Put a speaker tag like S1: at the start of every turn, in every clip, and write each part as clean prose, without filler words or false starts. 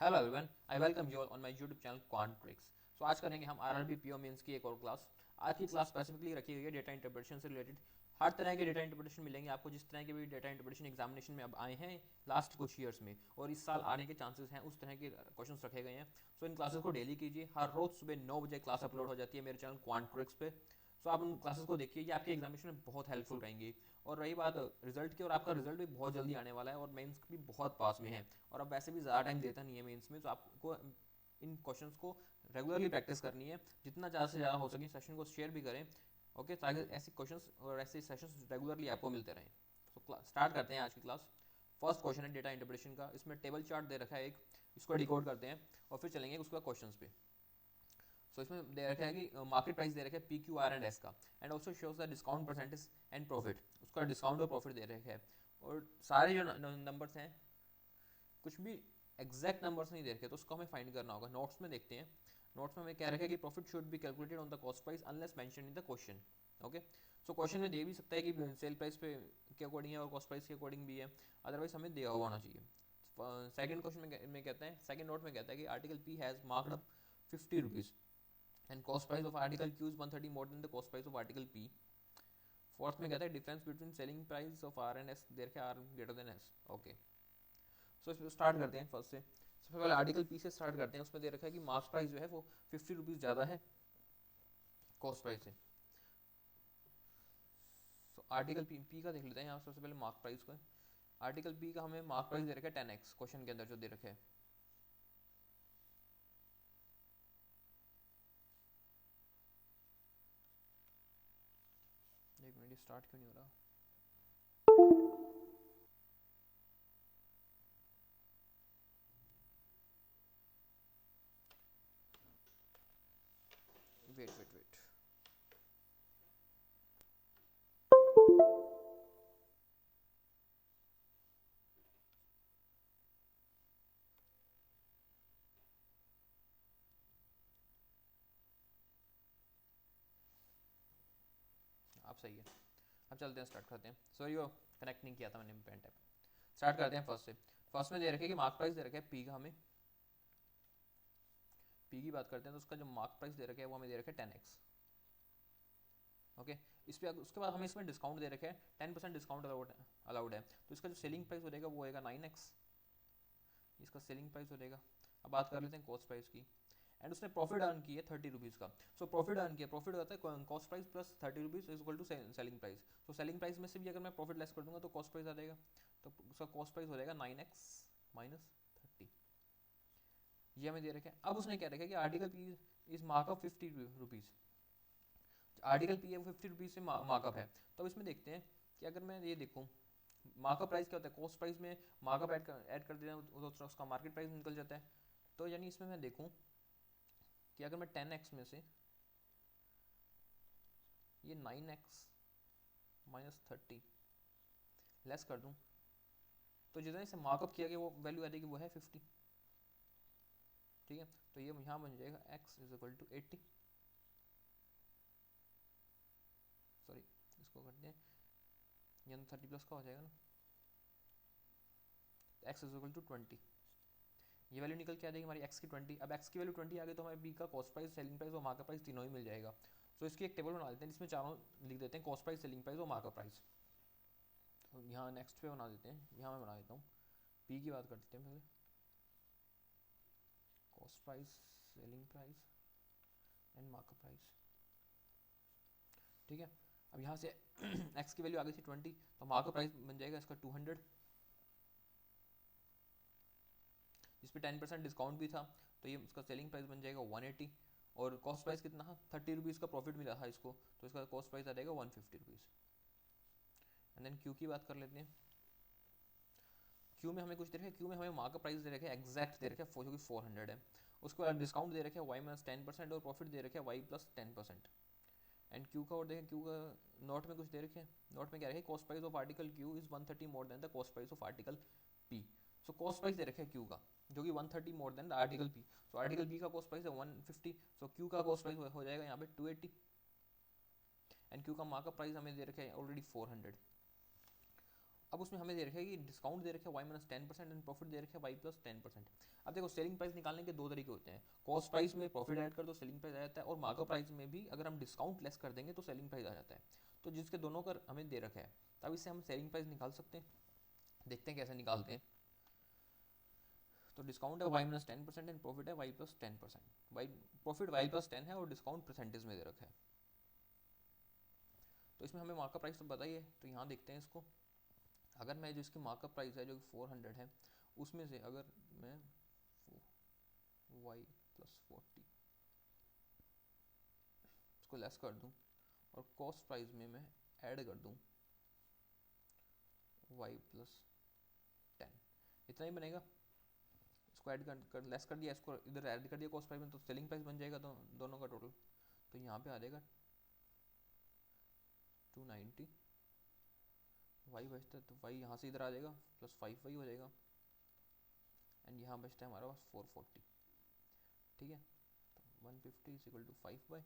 S1: Hello everyone, I welcome you all on my YouTube channel quant tricks. So आज करेंगे हम RRB PO mains की एक और क्लास। आज की क्लास स्पेसिफिकली रखी हुई है डेटा इंटरप्रिटेशन से रिलेटेड। हर तरह के डेटा इंटरप्रिटेशन मिलेंगे आपको, जिस तरह के भी डेटा इंटरप्रिटेशन एग्जामिनेशन में अब आए हैं लास्ट कुछ ईयर्स में और इस साल आने के चांसेस हैं, उस तरह के क्वेश्चंस रखे गए हैं। सो इन क्लासेस को डेली कीजिए। हर रोज सुबह 9 बजे क्लास अपलोड हो जाती है मेरे चैनल क्वांट ट्रिक्स पे। सो आप उन क्लासेस को देखिए, ये आपके एग्जामिनेशन में बहुत हेल्पफुल रहेंगी। और रही बात रिजल्ट की, और आपका रिजल्ट भी बहुत जल्दी आने वाला है और मेंस भी बहुत पास में है। और अब वैसे भी ज़्यादा टाइम देता नहीं है मेंस में, तो आपको इन क्वेश्चंस को रेगुलरली प्रैक्टिस करनी है। जितना ज़्यादा से ज़्यादा हो सके सेशन को शेयर भी करें, ओके, ताकि ऐसे क्वेश्चंस और ऐसे सेशंस रेगुलरली आपको मिलते रहें। तो स्टार्ट करते हैं आज की क्लास। फर्स्ट क्वेश्चन है डेटा इंटरप्रिटेशन का। इसमें टेबल चार्ट दे रखा है एक, इसको डिकोड करते हैं और फिर चलेंगे उसके बाद क्वेश्चन पे। सो इसमें दे रखा है कि मार्केट प्राइस दे रखा है P Q R and S का, and also shows the discount percentage and profit. उसका डिस्काउंट और प्रॉफिट दे रखा है। और सारे जो नंबर्स हैं, कुछ भी एग्जैक्ट नंबर्स नहीं दे रखे, तो उसको हमें फाइंड करना होगा। नोट्स में देखते हैं। नोट्स में हमें क्या रखा है कि profit should be calculated on the cost price unless mention in the question. Okay, so question में दे भी सकता है कि सेल प्राइस पे के अकॉर्डिंग है और कॉस्ट प्राइस के अकॉर्डिंग भी है, अदरवाइज हमें दिया हुआ होना चाहिए। सेकंड क्वेश्चन में कहता है, सेकंड नोट में कहता है कि article P has marked up 50 rupees and cost price of article Q is 130 more than the cost price of article P. Fourth में कहता है difference between selling price of R and S there के R greater than S. Okay, so इसमें start करते हैं first से। सबसे पहले आर्टिकल पी से स्टार्ट करते हैं। उसमें दे रखा है कि मार्क्स प्राइस जो है वो 50 रुपीज़ ज़्यादा है कॉस्ट प्राइस से। सो आर्टिकल पी का देख लेते हैं यहाँ। सबसे पहले मार्क प्राइस का, आर्टिकल पी का हमें मार्क प्राइस दे रखा है 10x क्वेश्चन के अंदर जो दे रखा है। एक मिनट, स्टार्ट क्यों नहीं हो रहा? वेट वेट वेट, आप सही है। अब चलते हैं, स्टार्ट करते हैं। सॉरी वो कनेक्ट नहीं किया था मैंने पेन टैप। स्टार्ट करते हैं फर्स्ट से। फर्स्ट में दे रखे कि मार्क प्राइस दे रखा है पी का, हमें पी की बात करते हैं तो उसका जो मार्क प्राइस दे रखा है वो हमें दे रखा है 10x। ओके, इस पे उसके बाद हमें इसमें डिस्काउंट दे रखे हैं, 10% डिस्काउंट अलाउड है। तो इसका जो सेलिंग प्राइस हो जाएगा वो होएगा 9x, इसका सेलिंग प्राइस हो जाएगा। अब बात कर लेते हैं कॉस्ट प्राइस की। एंड उसने प्रॉफिट अर्न की है 30 रुपीज़ का। सो प्रॉफिट अर्न किया, प्रॉफिट होता है cost price plus 30 rupees is equal to selling price. So selling price में से भी अगर मैं प्रॉफिट लेस कर दूंगा तो कॉस्ट प्राइस आ जाएगा। तो उसका कॉस्ट प्राइस हो जाएगा 9x माइनस 30। ये हमें दे रखे हैं। अब उसने क्या रखा है कि article P is markup 50 rupees. Article P है वो 50 रुपीज़ से मार्कअप है। तो अब इसमें देखते हैं कि अगर मैं ये देखूँ, मार्कअप प्राइस क्या होता है, कॉस्ट प्राइस में मार्कअप ऐड कर देना तो उसका मार्केट प्राइस निकल जाता है। तो यानी इसमें मैं देखूँ कि अगर मैं 10x में से ये 9x माइनस 30 लेस कर दूँ, तो जितने से मार्कअप किया गया वो वैल्यू आ जाएगी, वो है 50। ठीक है, तो ये यहाँ बन जाएगा x is equal to 80। Sorry, इसको करते हैं, ये 30 प्लस का हो जाएगा ना, x इज इक्वल टू 20। ये वैल्यू निकल के आ जाएगी हमारी x की 20। अब x की वैल्यू 20 आ गई तो हमें b का कॉस्ट प्राइस, सेलिंग प्राइस और मार्केट प्राइस तीनों ही मिल जाएगा। सो इसकी एक टेबल बना देते हैं जिसमें चारों लिख देते हैं, कॉस्ट प्राइस, सेलिंग प्राइस और मार्केट प्राइस। तो यहाँ नेक्स्ट पे बना देते हैं, यहाँ मैं बना देता हूँ। p की बात करते हैं पहले, cost price, selling price and market price. ठीक है, अब यहाँ से x की वैल्यू आ गई थी 20, तो मार्केट प्राइस बन जाएगा इसका 200, जिस पे 10% डिस्काउंट भी था। तो ये उसका सेलिंग प्राइस बन जाएगा 180। और कॉस्ट प्राइस कितना था, 30 रुपीज़ का प्रॉफिट मिला था इसको, तो इसका कॉस्ट प्राइस आ जाएगा 150 रुपीज़। एंड देन क्यू की बात कर लेते हैं। क्यू में हमें कुछ दे रखे, क्यू में हमें मार्केट प्राइस दे रखे एग्जैक्ट दे रखे जो कि 400 है। उसके बाद डिस्काउंट दे रखे वाई माइनस 10% और प्रॉफिट दे रखे वाई प्लस 10%। एंड क्यू का और देखें, क्यू का नोट में कुछ दे रखे हैं। नोट में क्या रखे, cost price of article Q is 130 more than the cost price of article P. So cost price दे रखे है क्यू का जो कि 130 more than the article P. So article P का कॉस्ट प्राइस है 150, सो क्यू का कॉस्ट प्राइस हो जाएगा यहाँ पे 280। एंड क्यू का मार्कअप प्राइस हमें दे रखे है ऑलरेडी 400। अब उसमें हमें दे रखा है कि डिस्काउंट दे रखा है y माइनस 10% एंड प्रॉफिट दे रखा है y प्लस 10%। अब देखो सेलिंग प्राइस निकालने के दो तरीके होते हैं, कॉस्ट प्राइस में प्रॉफिट ऐड कर दो सेलिंग प्राइस आ जाता है, और मार्कअप प्राइस में भी अगर हम डिस्काउंट लेस कर देंगे तो सेलिंग प्राइस आ जाता है। तो जिसके दोनों का हमें दे रखा है, तब इससे हम सेलिंग प्राइस निकाल सकते हैं। देखते हैं कैसे निकालते हैं। तो डिस्काउंट है y माइनस 10% एंड प्रॉफिट है y plus 10%। Y profit y plus 10 है और डिस्काउंट परसेंटेज में दे रखा है। तो इसमें हमें मार्कअप प्राइस तो पता ही है, तो यहाँ देखते हैं इसको। अगर मैं जो इसकी मार्कअप प्राइस है जो 400 है, उसमें से अगर मैं y प्लस 40 इसको लेस कर दूं और कॉस्ट प्राइस में मैं ऐड कर दूं y प्लस 10, इतना ही बनेगा। इसको ऐड कर लेस कर दिया, इसको इधर ऐड कर दिया कॉस्ट प्राइस में, तो सेलिंग प्राइस बन जाएगा तो दोनों का टोटल। तो यहाँ पे आ जाएगा 290, वाई बचता है तो वाई यहाँ से इधर आ जाएगा प्लस 5 वाई हो जाएगा, एंड यहाँ बचता है हमारा पास 440। ठीक है, तो 150 is equal to 5 by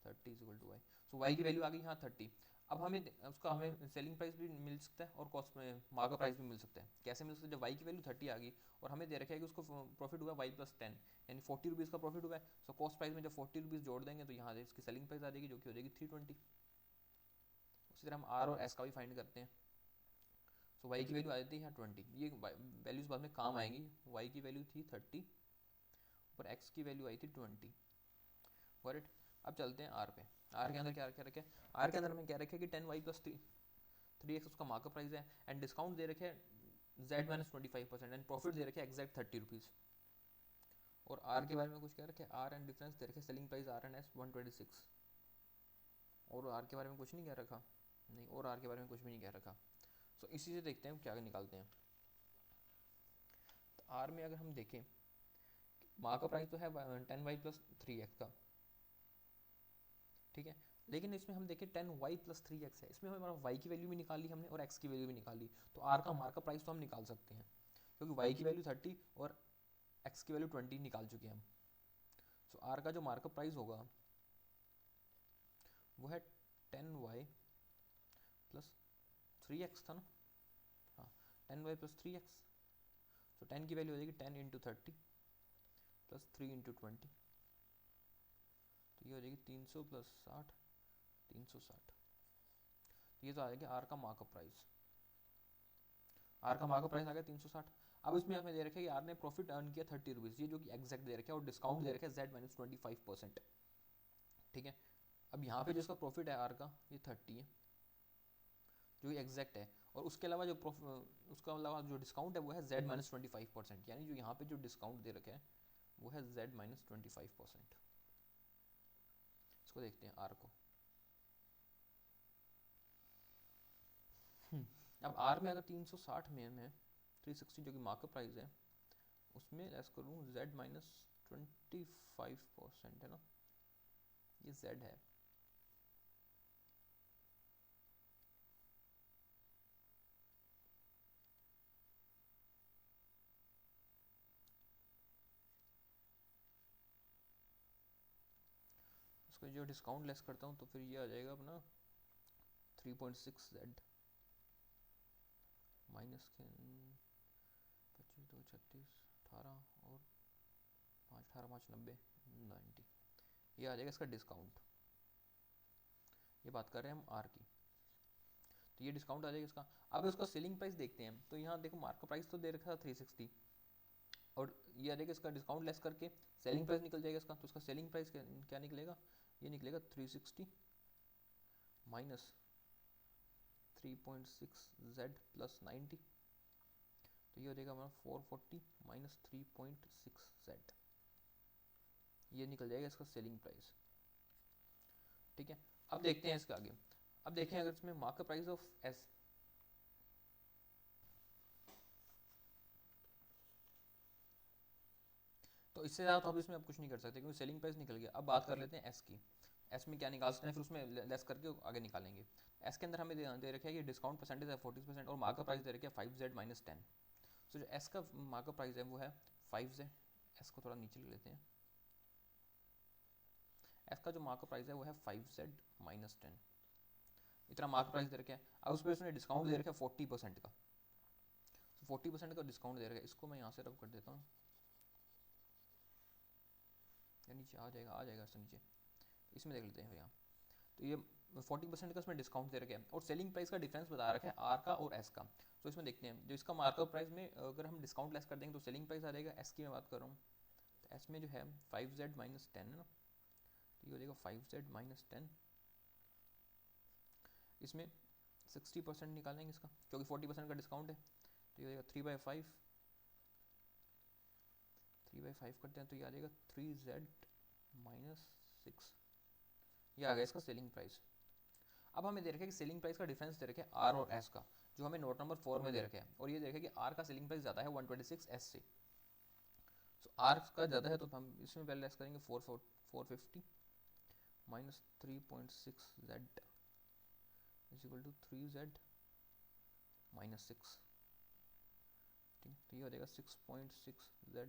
S1: 30 is equal to y. So y की वैल्यू आ गई यहाँ 30। अब हमें उसका हमें सेलिंग प्राइस भी मिल सकता है और कॉस्ट में मार्कअप प्राइस भी मिल सकता है। कैसे मिल सकता है? जब वाई की वैल्यू 30 आ गई और हमें दे रखा है कि उसको प्रॉफिट हुआ वाई प्लस 10, यानी 40 रुपीज़ का प्रॉफिट हुआ है। सो कॉस्ट प्राइस में जब 40 रुपीज़ जोड़ देंगे तो यहाँ इसकी सेलिंग प्राइस आ जाएगी जो कि हो जाएगी 320। उसी तरह हम आर और एस का भी फाइंड करते हैं। सो वाई की वैल्यू आ जाती है यहाँ 20, ये वैल्यूज बाद में काम आएंगी। वाई की वैल्यू थी 30 और एक्स की वैल्यू आई थी 20। Got it. अब चलते हैं आर पे। आर के अंदर क्या क्या रखे हैं? आर के अंदर हमें क्या रखे कि 10y प्लस 3x उसका मार्कअप प्राइस है, एंड डिस्काउंट दे रखे हैं z माइनस 25% एंड प्रॉफिट दे रखे हैं एग्जैक्ट 30 रुपीज़। और आर के बारे में कुछ क्या रखे? आर एंड डिफरेंस दे रखे selling price R and S 126। और आर के बारे में कुछ नहीं कह रखा, नहीं, और आर के बारे में कुछ भी नहीं कह रखा। सो इसी से देखते हैं क्या निकालते हैं। तो आर में अगर हम देखें, मार्कअप प्राइस तो है 10y प्लस 3x का, ठीक है, लेकिन इसमें हम देखें 10y प्लस 3x है, इसमें हमारा y की वैल्यू भी निकाली हमने और x की वैल्यू भी निकाली। तो r का मार्कअप प्राइस तो हम निकाल सकते हैं क्योंकि y की वैल्यू 30 और x की वैल्यू 20 निकाल चुके हैं हम। सो r का जो मार्कअप प्राइस होगा वो है 10y प्लस 3x था ना, हाँ 10y प्लस 3x। सो 10 की वैल्यू हो जाएगी 10 इंटू 30 प्लस 3 इंटू 20, तो ये हो जाएगी 300 प्लस 60, 360। ये तो आ गया आर का मार्कअप प्राइस। आर का मार्कअप प्राइस आ गया 360। अब इसमें हमें दे रखा है कि आर ने प्रॉफिट अर्न किया 30 रुपीज़, ये जो कि एग्जैक्ट दे रखा है, और डिस्काउंट दे रखा है z माइनस 25%। ठीक है, अब यहाँ पे जो इसका प्रॉफिट है आर का ये 30 है जो कि एग्जैक्ट है, और उसके अलावा जो उसका अलावा जो डिस्काउंट है वो है z माइनस 25%, यानी जो यहाँ पे जो डिस्काउंट दे रखा है वो है z माइनस 25%। इसको देखते हैं आर को। अब आर में अगर 360 में मैं 360 जो कि मार्कअप प्राइस है उसमें लेस करूँ z माइनस 25% है ना, ये z है, उसको जो डिस्काउंट लेस करता हूँ तो फिर ये आ जाएगा अपना 3.6z माइनस के 25 2 36 18 और 5 18 5 90 90, ये आ जाएगा इसका डिस्काउंट। ये बात कर रहे हैं हम आर की, तो ये डिस्काउंट आ जाएगा इसका। अब उसका सेलिंग प्राइस देखते हैं, तो यहाँ देखो मार्कअप प्राइस तो दे रखा था 360 और ये आ जाएगा इसका डिस्काउंट लेस करके सेलिंग प्राइस निकल जाएगा इसका। तो इसका सेलिंग प्राइस क्या निकलेगा? ये निकलेगा 360 माइनस 3.6z प्लस 90, तो ये हो जाएगा हमारा 440 माइनस 3.6z, ये निकल जाएगा इसका सेलिंग प्राइस। ठीक है, अब देखते हैं इसके आगे। अब देखें अगर इसमें मार्कअप प्राइस ऑफ एस, तो इससे ज़्यादा तो अब इसमें अब कुछ नहीं कर सकते क्योंकि सेलिंग प्राइस निकल गया। अब बात कर लेते हैं एस की। एस में क्या निकाल सकते हैं, फिर उसमें लेस करके आगे निकालेंगे। एस के अंदर हमें दे रखा है कि डिस्काउंट परसेंटेज है 40% और मार्कअप प्राइस दे रखा है 5z माइनस 10। सो जो एस का मार्कअप प्राइस है वो है 5z। एस को थोड़ा नीचे ले लेते हैं। एस का जो मार्कअप प्राइस है वो है 5z माइनस 10। इतना मार्केट प्राइस दे रखा है। अब उस पर उसने डिस्काउंट दे रखा है 40% का, 40% का डिस्काउंट दे रखा है। इसको मैं यहाँ से रब कर देता हूँ, या नीचे आ जाएगा इससे नीचे, इसमें देख लेते हैं यहाँ। तो ये 40% का इसमें डिस्काउंट दे रखा है और सेलिंग प्राइस का डिफरेंस बता रखा है आर का और एस का। तो इसमें देखते हैं, जो इसका मार्कअप प्राइस में अगर हम डिस्काउंट लेस कर देंगे तो सेलिंग प्राइस आ जाएगा। एस की मैं बात कर रहा हूँ, तो एस में जो है 5Z माइनस 10 है ना, तो ये हो जाएगा 5Z माइनस 10। इसमें 60% निकालेंगे इसका, क्योंकि 40% का डिस्काउंट है, तो ये हो जाएगा 3/5, 3/5 करते हैं तो ये आ जाएगा 3Z माइनस 6। ये आ गया इसका सेलिंग प्राइस। अब हमें दे रखा है कि सेलिंग प्राइस का डिफरेंस दे रखा है आर और एस का, जो हमें नोट नंबर 4 में दे रखा है, और ये दे रखा है कि आर का सेलिंग प्राइस ज़्यादा है 126 एस से। सो आर का ज़्यादा है तो हम इसमें पहले लेस करेंगे 450 minus 3.6Z is equal to 3Z minus 6। ठीक, तो ये हो जाएगा 6.6Z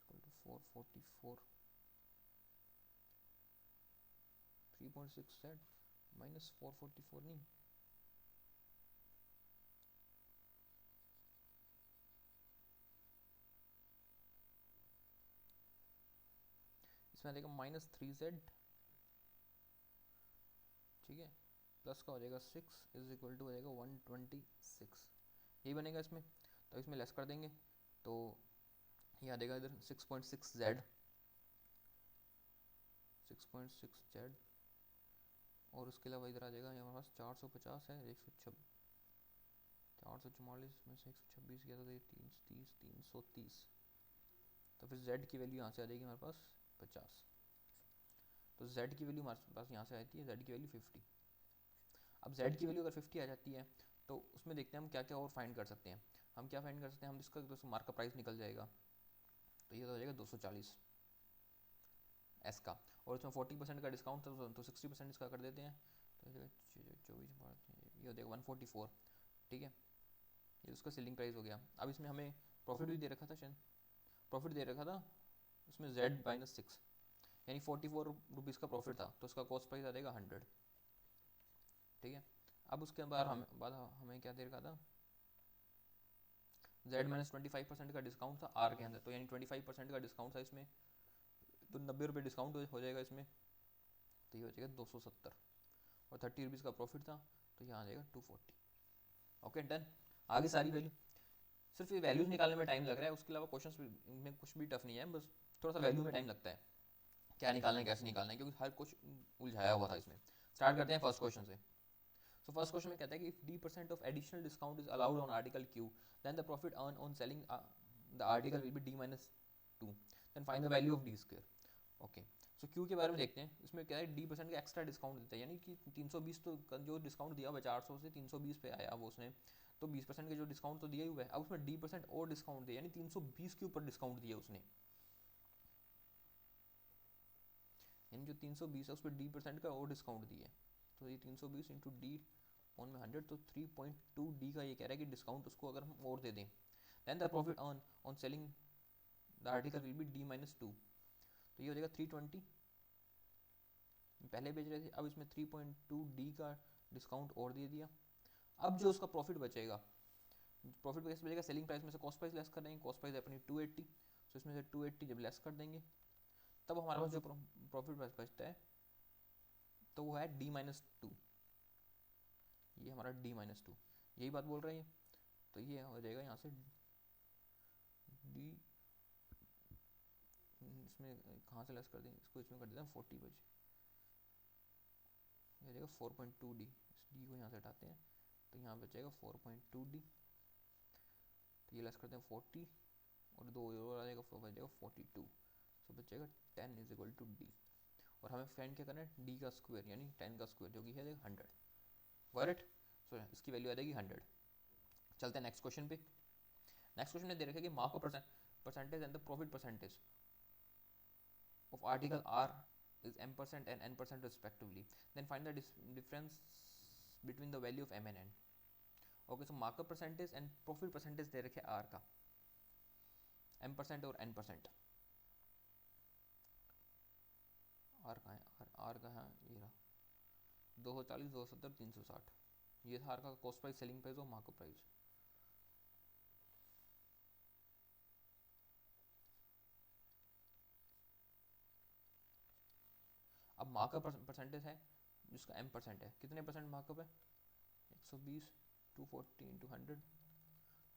S1: equal to 444, 3.6Z minus 444 नहीं, इसमें आ जाएगा माइनस 3Z, ठीक है, प्लस का हो जाएगा 6 इज इक्वल टू हो जाएगा 126, यही बनेगा इसमें। तो इसमें लेस कर देंगे तो ये आ जाएगा इधर 6.6Z, 6.6Z, और उसके अलावा इधर आ जाएगा हमारे पास 450 है, 444 में से 126 गया तो 330, 330, तो फिर Z की वैल्यू यहाँ से आ जाएगी हमारे पास 50। तो Z की वैल्यू हमारे पास यहाँ से आती है, Z की वैल्यू 50। अब Z की वैल्यू अगर 50 आ जाती है तो उसमें देखते हैं हम क्या क्या और फाइंड कर सकते हैं। हम क्या फाइंड कर सकते हैं, हम इसका तो मार्क प्राइस निकल जाएगा, तो ये तो हो जाएगा 240 एस का, और इसमें 40% का डिस्काउंट था तो 60% इसका कर देते हैं, तो 24 ये हो जाएगा 144। ठीक है, ये उसका सेलिंग प्राइस हो गया। अब इसमें हमें प्रॉफिट भी दे रखा था, शायद प्रॉफिट दे रखा था उसमें Z माइनस 6, यानी 44 रुपीज़ का प्रॉफिट था, तो उसका कॉस्ट प्राइस आ जाएगा 100। ठीक है, अब उसके बाद हमें क्या दे रखा था, Z माइनस 25% का डिस्काउंट था R के अंदर, तो यानी 25% का डिस्काउंट था इसमें, तो 90 रुपये डिस्काउंट हो जाएगा इसमें, तो ये हो जाएगा 270, और 30 रुपीज़ का प्रॉफिट था, तो यहाँ आ जाएगा 240। Okay done. आगे सारी वैल्यू, सिर्फ ये वैल्यूज निकालने में टाइम लग रहा है, उसके अलावा क्वेश्चन में कुछ भी टफ नहीं है, बस थोड़ा सा वैल्यू में टाइम लगता है, क्या निकालना है कैसे निकालना है, क्योंकि हर कुछ उलझाया हुआ था इसमें। स्टार्ट करते हैं फर्स्ट क्वेश्चन से। सो फर्स्ट क्वेश्चन में कहता है कि if D% of additional discount is allowed on article Q, then the profit earn on selling the article will be D-2, then find the value of D square. Okay, so Q के बारे में देखते हैं। इसमें क्या है, D% का extra discount देता है, यानी कि 320 तो जो डिस्काउंट दिया हुआ 400 से 320 पे आया वो उसने, तो 20% के जो डिस्काउंट तो दिया ही हुआ है, अब उसमें D% और डिस्काउंट दिया, यानी 320 के ऊपर डिस्काउंट दिया उसने, यानी जो 320 है उस पर D% का और डिस्काउंट दिया है, तो ये 320 इंटू D ऑन में 100, तो 3.2D का ये कह रहा है कि डिस्काउंट उसको अगर हम और दे दें, then the profit earn on selling the article will be D-2, तो ये हो जाएगा 320, पहले बेच रहे थे, अब इसमें 3.2D का डिस्काउंट और दे दिया। अब जो उसका प्रॉफिट बचेगा, प्रॉफिट कैसे बचेगा, सेलिंग प्राइस में से कॉस्ट प्राइस लेस कर देंगे, कॉस्ट प्राइस है अपनी 280, तो इसमें से 280 जब लेस कर देंगे तब हमारे पास जो प्रॉफिट बचता है तो वो है D-2, ये हमारा D-2, यही बात बोल रही है, तो ये हो जाएगा यहाँ से D, इसमें कहाँ से लेस कर देंगे, इसको इसमें कर देते हैं 40 बजे, ये हो जाएगा 4.2D, इस D को यहाँ से हटाते हैं तो यहाँ बचेगा 4.2D, तो ये लेस करते हैं 40 और 2 और आ जाएगा, बचेगा 42, सो बचेगा 10 इज इक्वल टू D, और हमें फाइंड क्या करना है, D का स्क्वायर यानी 10 का स्क्वायर, जो कि है 100। गॉट इट, सो इसकी वैल्यू आ जाएगी 100। चलते हैं नेक्स्ट क्वेश्चन पे। नेक्स्ट क्वेश्चन में दे रखा है कि mark percentage and the profit percentage of article R is M% and N% respectively, then find the difference between the value of M and N. Okay, so markup percentage and profit percentage दे रखे R का, M% और N%। R कहाँ है, R कहाँ है, ये रहा 240, 270, 360, ये था का कॉस्ट प्राइस, सेलिंग प्राइस और मार्कअप प्राइस। अब मार्कअप परसेंटेज है जिसका m परसेंट है, कितने परसेंट मार्कअप है? 120, 240 इंटू 100,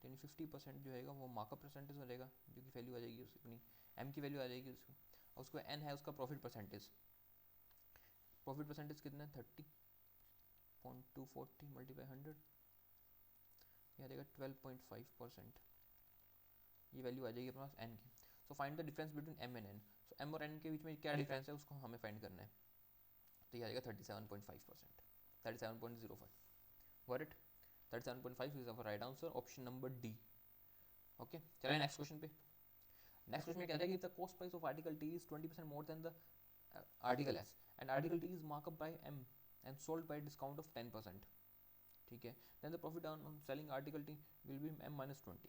S1: यानी 50% जो है वो मार्कअप परसेंटेज हो जाएगा, जो कि वैल्यू आ जाएगी उसकी, अपनी m की वैल्यू आ जाएगी उसको। और उसको n है उसका प्रॉफिट परसेंटेज, प्रॉफिट परसेंटेज कितना है? 30.240 मल्टीप्लाई 100, यह आ जाएगा 12.5%, ये वैल्यू आ जाएगी अपने पास n की। So find the difference between m and n। So m और n के बीच में क्या डिफरेंस है उसको हमें फाइंड करना है, तो ये आ जाएगा 37.5%, 37.05, got it? 37.5 is our right answer, option number D. Okay, चलिए नेक्स्ट क्वेश्चन पे। नेक्स्ट क्वेश्चन में कहता है कि the cost price of article T is 20% more than the article S and article T is markup by M and sold by discount of 10%, ठीक है, then the profit on selling article T will be M minus 20।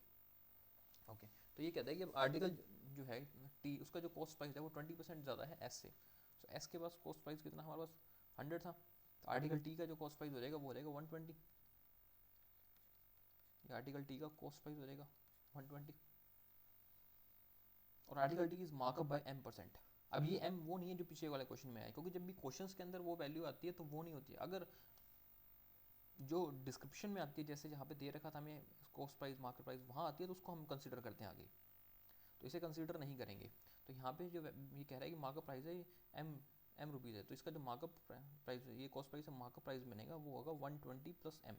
S1: Okay, तो ये कहता है कि अब article जो है टी, उसका जो कॉस्ट प्राइस है वो 20% ज़्यादा है एस से। सो एस के पास कॉस्ट प्राइस कितना हमारे पास 100 था, तो आर्टिकल टी का जो कॉस्ट प्राइस हो जाएगा वो हो जाएगा 120, ये आर्टिकल टी का कॉस्ट प्राइस हो जाएगा 120, और article T is markup by m percent. अब ये m वो नहीं है जो पीछे वाले क्वेश्चन में आया, क्योंकि जब भी क्वेश्चंस के अंदर वो वैल्यू आती है तो वो नहीं होती है, अगर जो डिस्क्रिप्शन में आती है, जैसे जहाँ पे दे रखा था हमें कॉस्ट प्राइस मार्केट प्राइस, वहाँ आती है तो उसको हम कंसिडर करते हैं आगे, तो इसे कंसिडर नहीं करेंगे। तो यहाँ पे जो ये कह रहा है कि मार्कअप प्राइस है एम रुपीज़ है, तो इसका जो मार्कअप प्राइस ये कॉस्ट प्राइस है मार्कअप प्राइस बनेगा वो होगा 120 प्लस m,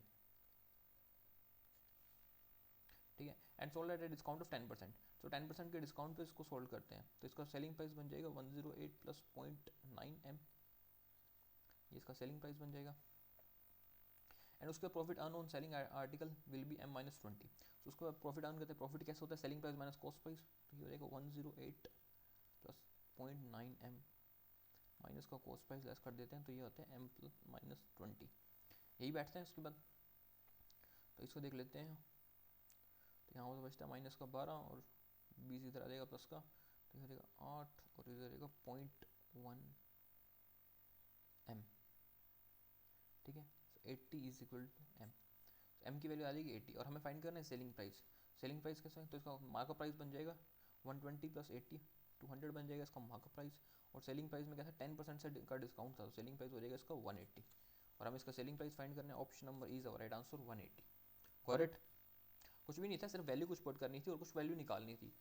S1: ठीक है, and sold at a discount of 10%। तो 10% के डिस्काउंट पे इसको सोल्ड करते हैं, तो इसका सेलिंग प्राइस बन जाएगा 108 प्लस 0.9m, ये इसका सेलिंग प्राइस बन जाएगा। एंड उसका profit earn on selling article will B m minus 20। तो उसको प्रॉफिट अर्न करते हैं, प्रॉफिट कैसे होता है? Selling price minus cost price, तो ये हो जाएगा 108 प्लस 0.9m माइनस का कॉस्ट प्राइस लेस कर देते हैं, तो ये होते हैं m प्लस माइनस 20, यही बैठते हैं। उसके बाद तो इसको देख लेते हैं, तो यहाँ पर बचता है माइनस का 12 और 20 इधर आ जाएगा प्लस का, तो इधर आएगा 8 और इधर आएगा 0.1m, ठीक है, 80 is equal to m, m की वैल्यू आ जाएगी 80, और हमें फाइंड करना है सेलिंग प्राइस। सेलिंग प्राइस कैसे है? तो इसका मार्कअप प्राइस बन जाएगा 120 प्लस 80, 200 बन जाएगा इसका मार्कअप प्राइस, और सेलिंग प्राइस में क्या था 10% से का डिस्काउंट था, तो सेलिंग प्राइस हो जाएगा इसका 180, और हमें इसका सेलिंग प्राइस फाइंड करना है, option number is our right answer 180, correct. कुछ भी नहीं था, सिर्फ वैल्यू कुछ पुट करनी थी और कुछ वैल्यू निकालनी थी,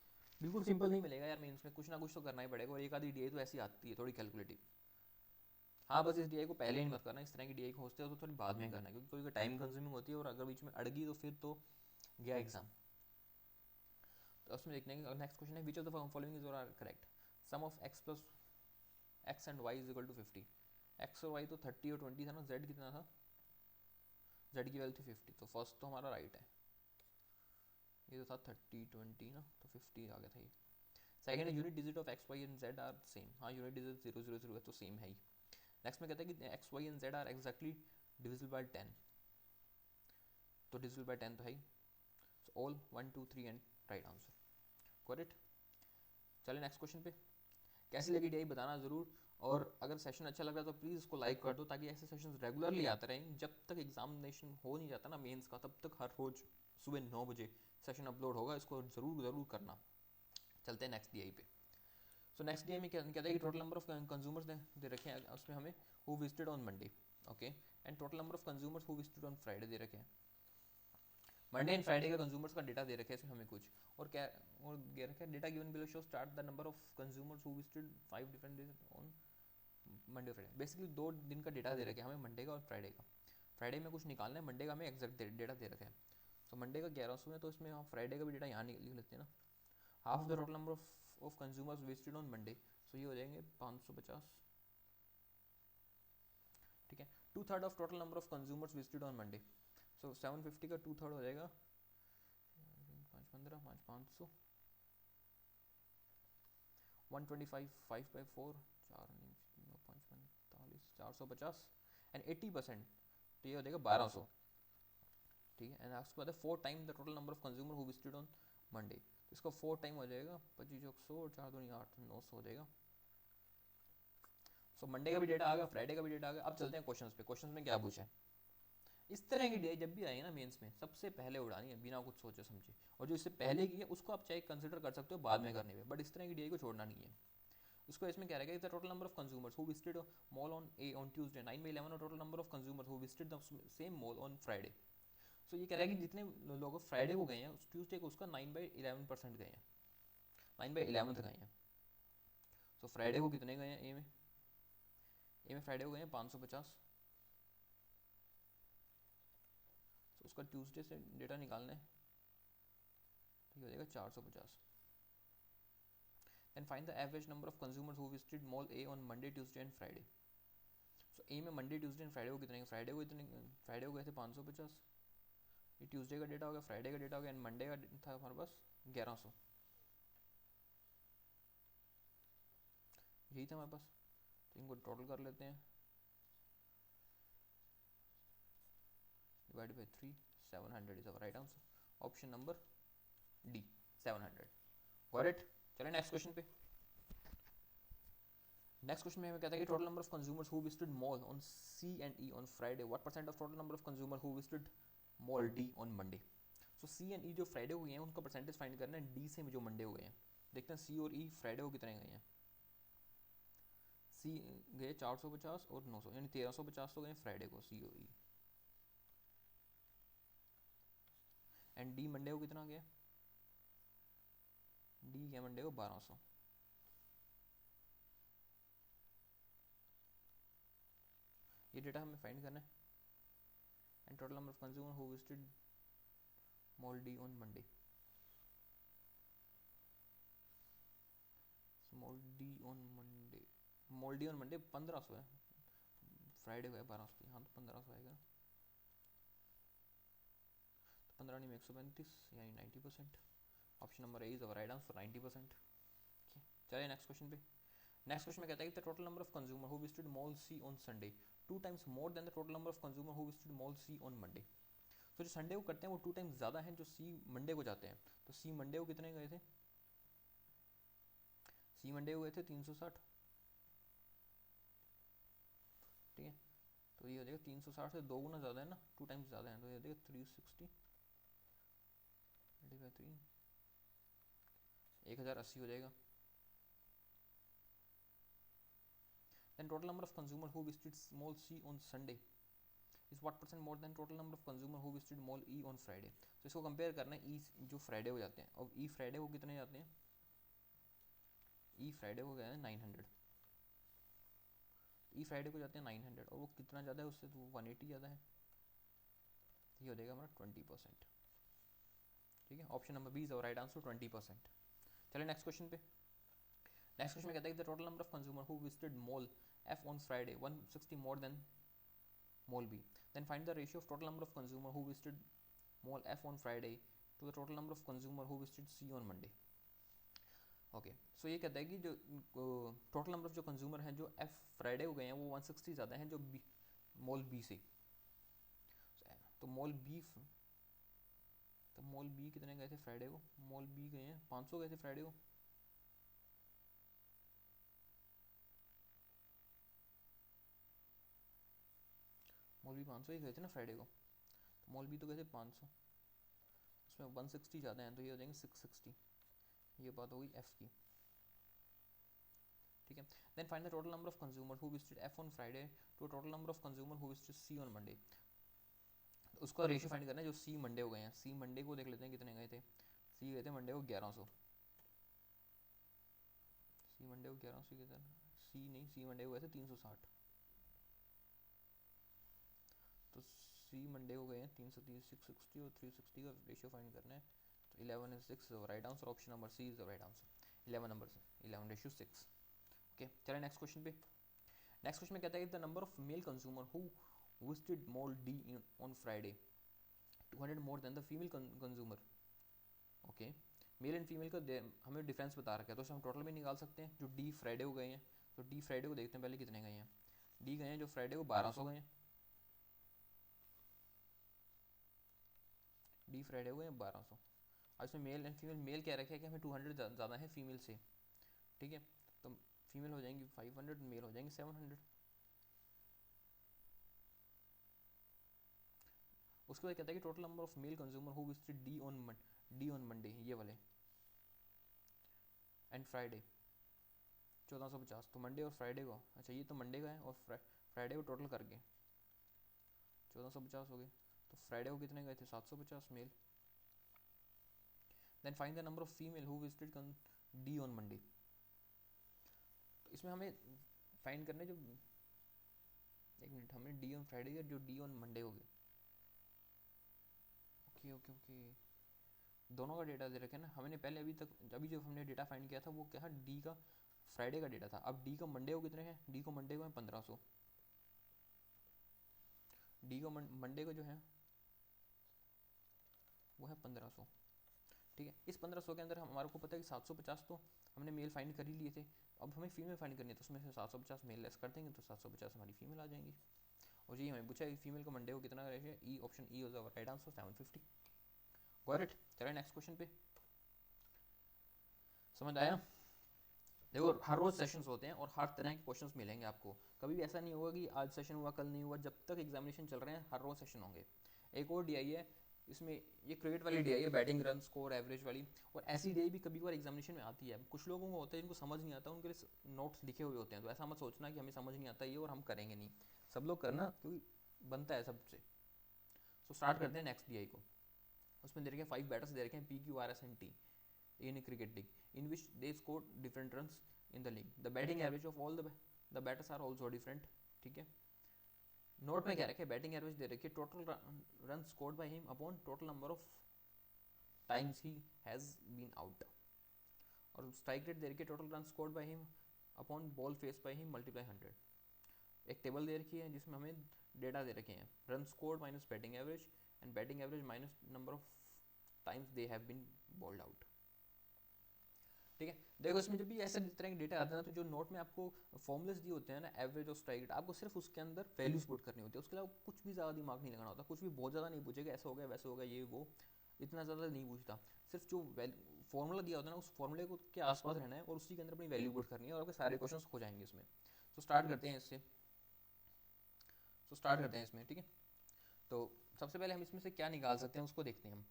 S1: बिल्कुल सिंपल नहीं मिलेगा यार मेंस में, कुछ ना कुछ तो करना ही पड़ेगा, और एक आधी डी तो ऐसी आती है थोड़ी कैलकुलेटिव। हाँ, बस इस डी को पहले ही मत करना, इस तरह की डी खोजते हो तो थोड़ी बाद में करना, क्योंकि कोई टाइम कंज्यूमिंग होती है और अगर बीच में अड़ गई तो फिर तो गया एग्जाम। तो उसमें देखने का नेक्स्ट क्वेश्चन है, which of the following is are correct? Sum of x plus x and y is equal to 50। X और वाई तो 30 और 20 था ना, z कितना था? z की वैल्यू थी 50, तो फर्स्ट तो हमारा राइट है, ये तो था 30 20 ना, तो 50 आ गया था ये। सेकंड है unit digit of x Y and Z are same, हाँ यूनिट डिजिट 0 0 0 है तो सेम है ही। नेक्स्ट में कहता है कि X Y and Z are exactly divisible by 10, तो डिविजिबल बाय 10 तो है ही, so all 1 2 3 and right answer, correct. चलिए नेक्स्ट क्वेश्चन पे, कैसी लगी डी बताना ज़रूर, और अगर सेशन अच्छा लग रहा है तो प्लीज़ इसको लाइक कर दो, ताकि ऐसे सेशंस रेगुलरली आते रहें, जब तक एग्जामिनेशन हो नहीं जाता ना मेंस का, तब तक हर रोज सुबह 9 बजे सेशन अपलोड होगा, इसको ज़रूर करना। चलते हैं नेक्स्ट डी पे। सो नेक्स्ट डे में कहता है कि टोटल नंबर ऑफ कंज्यूमर्स दे रखे हैं, उसमें हमें who visited on Monday, okay, and total number of consumers who visited on Friday दे रखे हैं। मंडे एंड फ्राइडे का कंज्यूमर्स का डेटा दे रखे हैं इसमें हमें कुछ, और क्या और दे रखा है data given below show start the number of consumers who visited 5 different days on Monday Friday. Basically 2 दिन का डेटा दे रखे हैं हमें, मंडे का और फ्राइडे का। फ्राइडे में कुछ निकालना है, मंडे का हमें एग्जैक्ट डेटा दे रखा है। सो मंडे का 1100 है, तो इसमें हम फ्राइडे का भी डेटा यहाँ लिख लेते हैं ना। Half of the total number of consumers visited on Monday, so ये हो जाएंगे 550, ठीक है। 2/3 of total number of consumers visited on Monday, so 750 का 2/3 हो जाएगा 515 5 500 125 5 बाई 4 4 5 45 450 एंड 80%, तो ये हो जाएगा 1200, ठीक है। एंड उसके बाद है 4 time the total number of consumer who visited on Monday, तो इसका 4 टाइम हो जाएगा 25 100 और 4 दूनी 8 900 हो जाएगा। सो मंडे का भी डेटा आ गया, फ्राइडे का भी डेटा आ गया। अब चलते हैं क्वेश्चंस पे। क्वेश्चंस में क्या पूछा है, इस तरह की डे जब भी आएगी ना मेंस में, सबसे पहले उड़ानी है बिना कुछ सोचे समझे, और जो इससे पहले की है उसको आप चाहे कंसिडर कर सकते हो बाद में करने पे, बट इस तरह की डे को छोड़ना नहीं है। इसको इसमें क्या रहेगा, the total number of consumers who visited mall on A on Tuesday 9/11 और total number of consumers who visited the same mall on Friday. So ये कह रहा है कि जितने लोग फ्राइडे को गए हैं उस ट्यूसडे को उसका 9/11% गए हैं, 9/11 गए हैं। सो फ्राइडे को कितने गए हैं, ए में फ्राइडे को गए हैं 550। तो उसका ट्यूसडे से डेटा निकालना है, तो ये हो जाएगा 450। Then find the average number of consumers who visited mall A on Monday Tuesday and Friday. So A में मंडे ट्यूसडे एंड फ्राइडे को कितने, फ्राइडे को इतने, फ्राइडे को गए थे 550, ये ट्यूसडे का डेटा हो गया, फ्राइडे का डेटा हो गया, एंड मंडे का था हमारे पास 1100, यही था हमारे पास। तो इनको टोटल कर लेते हैं, divide by 3, 700 is our right answer, option number D 700। Got it. चलिए नेक्स्ट क्वेश्चन पे। नेक्स्ट क्वेश्चन में हमें कहता है कि total number of consumers who visited mall on C and E on Friday, what percent of total number of consumer who visited mall D on Monday. So C and E जो Friday को गए हैं उनका percentage find करना है D से जो Monday को गए हैं। देखते हैं सी और ई फ्राइडे को कितने गए हैं। सी गए 450 और 900, यानी 1350 तो गए फ्राइडे को सी और ई, एंड डी मंडे को कितना गया, डी गया मंडे को 1200। ये डेटा हमें फाइंड करना है, and total number of consumer who visited mall D on Monday. Mall D on Monday, mall D on Monday 1500 है, फ्राइडे को है 1200, हाँ तो 1500 आएगा, तो 15 नहीं में 135 यानी 90%। Option number A is our right answer 90%। चलिए नेक्स्ट क्वेश्चन पे। नेक्स्ट क्वेश्चन में कहता है कि the total number of consumer who visited mall C on Sunday 2 times more than the total number of consumer who visited mall C on Monday. तो जो Sunday को करते हैं वो 2 टाइम्स ज़्यादा हैं जो सी मंडे को जाते हैं। तो सी मंडे को कितने गए थे, सी मंडे को गए थे 360, ठीक है। तो ये हो जाएगा 360 से 2 गुना ज़्यादा है ना, 2 टाइम्स ज़्यादा है, तो ये हो जाएगा 360 डिवाइड बाई 3, 1080 हो जाएगा। Then total number of consumer who visited mall C on Sunday is what percent more than total number of consumer who visited mall E on Friday। तो इसको कंपेयर करना है ई जो फ्राइडे को जाते हैं और ई फ्राइडे को कितने जाते हैं, ई फ्राइडे को गए हैं 900, ई फ्राइडे को जाते हैं 900 और वो कितना ज़्यादा है उससे, तो वो 180 ज़्यादा है, ये हो जाएगा हमारा 20%, ठीक है। Option number B is right answer 20%। चलिए नेक्स्ट क्वेश्चन पे। नेक्स्ट क्वेश्चन में कहता है the total number of consumer who visited mall F on Friday 160 more than mall B, then find the ratio of total number of consumer who visited mall F on Friday to the total number of consumer who visited C on Monday. Okay, so ये कहता है कि जो total number of जो consumer हैं जो F Friday को गए हैं वो 160 ज़्यादा हैं जो बी मॉल बी से। तो मॉल बी कितने गए थे फ्राइडे को, मॉल बी गए हैं 500 गए थे फ्राइडे को, मॉल बी 500 ही गए थे ना फ्राइडे को, तो मॉल बी तो गए थे 500, उसमें 160 ज़्यादा हैं तो ये हो जाएंगे 660, ये बात हो गई एफ की, ठीक है। Then find the total number of consumer who visited F on Friday to total number of consumer who visited C on Monday. उसका रेशियो फाइंड करना है जो सी मंडे को गए हैं। सी मंडे को देख लेते हैं कितने गए थे, सी गए थे मंडे को 1100, सी मंडे को 1100 गए थे, सी नहीं सी मंडे को गए थे 360, तो सी मंडे को गए हैं 330 660 और 360 का रेशियो फाइंड करना है, तो 11 is 6 right answer, option number C is the right answer, 11 number से 11:6। ओके, चलिए नेक्स्ट क्वेश्चन पे। नेक्स्ट क्वेश्चन में कहता है the number of male consumer who visited mall D on Friday 200 more than the female consumer. Okay, male and female का हमें difference बता रखा है, तो हम टोटल भी निकाल सकते हैं। जो डी फ्राइडे को गए हैं, तो डी फ्राइडे को देखते हैं पहले कितने गए हैं। डी गए हैं जो फ्राइडे को 1200 गए हैं, डी फ्राइडे को गए हैं 1200। अब इसमें मेल एंड फीमेल, मेल क्या रखा है कि हमें 200 ज़्यादा है फीमेल से, ठीक है। तो फीमेल हो जाएंगी 500, मेल हो जाएंगे 700। उसके बाद कहता है कि total number of male consumer who visited D on Monday, ये वाले, एंड फ्राइडे 1450। तो मंडे और फ्राइडे को, अच्छा ये तो मंडे का है, और फ्राइडे को टोटल करके 1450 हो गए। तो फ्राइडे को कितने गए थे, 750 male. Then find the number of female who visited D on Monday. तो इसमें हमें फाइंड करना है जो, एक मिनट, हमें डी ऑन फ्राइडे या जो डी ऑन मंडे हो गए। ओके ओके ओके, दोनों का डेटा दे रखे ना हमने पहले। अभी जो हमने डेटा फाइंड किया था वो क्या है, डी का फ्राइडे का डेटा था। अब डी का मंडे को कितने हैं, डी को मंडे को है 1500। डी को मंडे को जो है वो है 1500। ठीक है, इस 1500 के अंदर हमारे को पता है कि 750 तो हमने मेल फाइंड कर ही लिए थे। अब हमें फीमेल फाइंड करनी है, तो उसमें से 750 मेल लेस कर देंगे तो 750 हमारी फीमेल आ जाएंगी। और यही हमें पूछा है कि फीमेल को मंडे को कितना रहेगा, ई, ऑप्शन ई होगा राइट आंसर 750। Got it. चलिए नेक्स्ट क्वेश्चन पे, समझ आया। देखो हर रोज सेशंस होते हैं और हर तरह के क्वेश्चंस मिलेंगे आपको। कभी भी ऐसा नहीं होगा कि आज सेशन हुआ कल नहीं हुआ, जब तक एग्जामिनेशन चल रहे हैं हर रोज सेशन होंगे। एक और डीआई है इसमें, ये क्रिकेट वाली डीआई है, बैटिंग रन स्कोर एवरेज वाली। और ऐसी डीआई भी कभी कभार एग्जामिनेशन में आती है। कुछ लोगों को होता है जिनको समझ नहीं आता, उनके लिए नोट्स लिखे हुए होते हैं, तो ऐसा मत सोचना कि हमें समझ नहीं आता ये और हम करेंगे नहीं। सब लोग करना, क्योंकि बनता है सबसे। सो स्टार्ट करते हैं नेक्स्ट डीआई को। उसमें दे रखे 5 बैटर्स दे रखे हैं, P Q R S N T, in a cricket league in which they scored different runs in the league. The batting average of all the batters are also different. ठीक है, note में क्या रखे, batting average दे रखी है total run scored by him upon total number of times he has been out. और strike rate दे रखी है total run scored by him upon ball face by him multiply 100। एक टेबल दे रखी है जिसमें हमें डेटा दे रखे हैं, run scored minus batting average and batting average minus number of times they have been bowled out. ठीक है, देखो इसमें जब भी ऐसे तरह के डेटा आते हैं ना, तो जो नोट में आपको फॉर्मुलेस दिए होते हैं ना, एवरेज और स्ट्राइक रेट, आपको सिर्फ उसके अंदर वैल्यूज पुट करनी होती है। उसके अलावा कुछ भी ज़्यादा दिमाग नहीं लगाना होता, कुछ भी बहुत ज़्यादा नहीं पूछेगा, ऐसा हो गया वैसे हो गया ये वो, इतना ज़्यादा नहीं पूछता। सिर्फ जो फॉर्मूला दिया होता है ना, उस फॉर्मूले को के आसपास रहना है और उसी के अंदर अपनी वैल्यू पुट करनी है, और आपके सारे क्वेश्चन हो जाएंगे इसमें। तो स्टार्ट करते हैं इससे, इसमें। ठीक है, तो सबसे पहले हम इसमें से क्या निकाल सकते हैं उसको देखते हैं हम।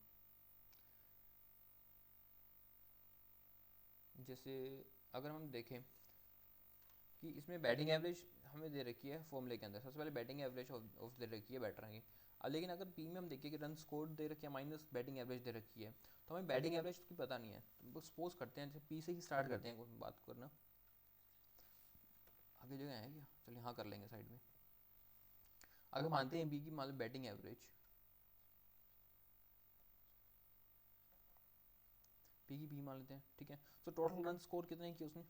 S1: जैसे अगर हम देखें कि इसमें बैटिंग एवरेज हमें दे रखी है फॉर्मूले के अंदर, सबसे पहले बैटिंग एवरेज ऑफ दे रखी है बैटर की। लेकिन अगर पी में हम देखिए कि रन स्कोर दे रखी है माइनस बैटिंग एवरेज दे रखी है, तो हमें बैटिंग एवरेज की पता नहीं है। तो सपोज करते हैं जैसे पी से ही स्टार्ट करते हैं बात करना। आगे जगह है क्या, चलिए हाँ कर लेंगे साइड में। अगर मानते हैं बी की मान लो बैटिंग एवरेज, पी की बी मान लेते हैं। ठीक है, तो टोटल रन स्कोर कितने किए उसने,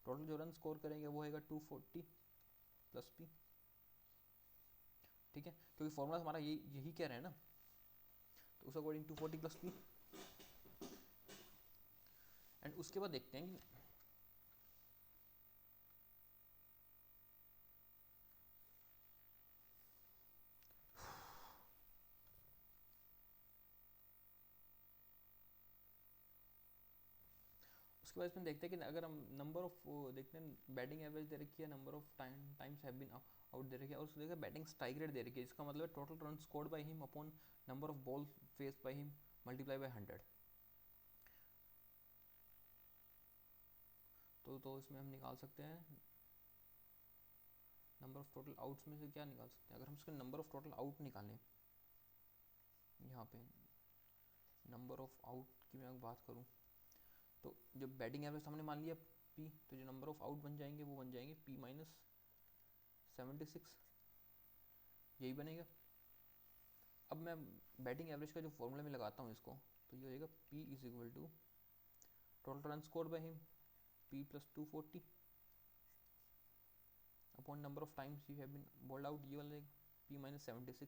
S1: टोटल जो रन स्कोर करेंगे वो होगा 240 प्लस पी। ठीक है, क्योंकि फॉर्मूला हमारा यही कह रहे हैं ना, तो उस अकॉर्डिंग 240 प्लस पी। एंड उसके बाद देखते हैं कि उसके बाद इसमें देखते हैं कि अगर हम नंबर ऑफ देखते हैं, बैटिंग एवरेज दे रखी है, number of times have been out दे रखी है, और उसको देखा बैटिंग स्ट्राइक रेट दे रखी है, इसका मतलब total run scored by him upon number of ball face by him multiply by 100। तो इसमें हम निकाल सकते हैं नंबर ऑफ टोटल आउट्स में से क्या निकाल सकते हैं। अगर हम इसके नंबर ऑफ टोटल आउट निकालें, यहाँ पे नंबर ऑफ आउट की मैं बात करूँ, तो जब बैटिंग एवरेज हमने मान लिया पी, तो जो नंबर ऑफ आउट बन जाएंगे वो बन जाएंगे पी माइनस 76, यही बनेगा। अब मैं बैटिंग एवरेज का जो फॉर्मूला में लगाता हूँ इसको, तो ये हो जाएगा P is equal to total run scored by him P plus 240 upon number of times you have been bowled out, ये वाला पी माइनस 76।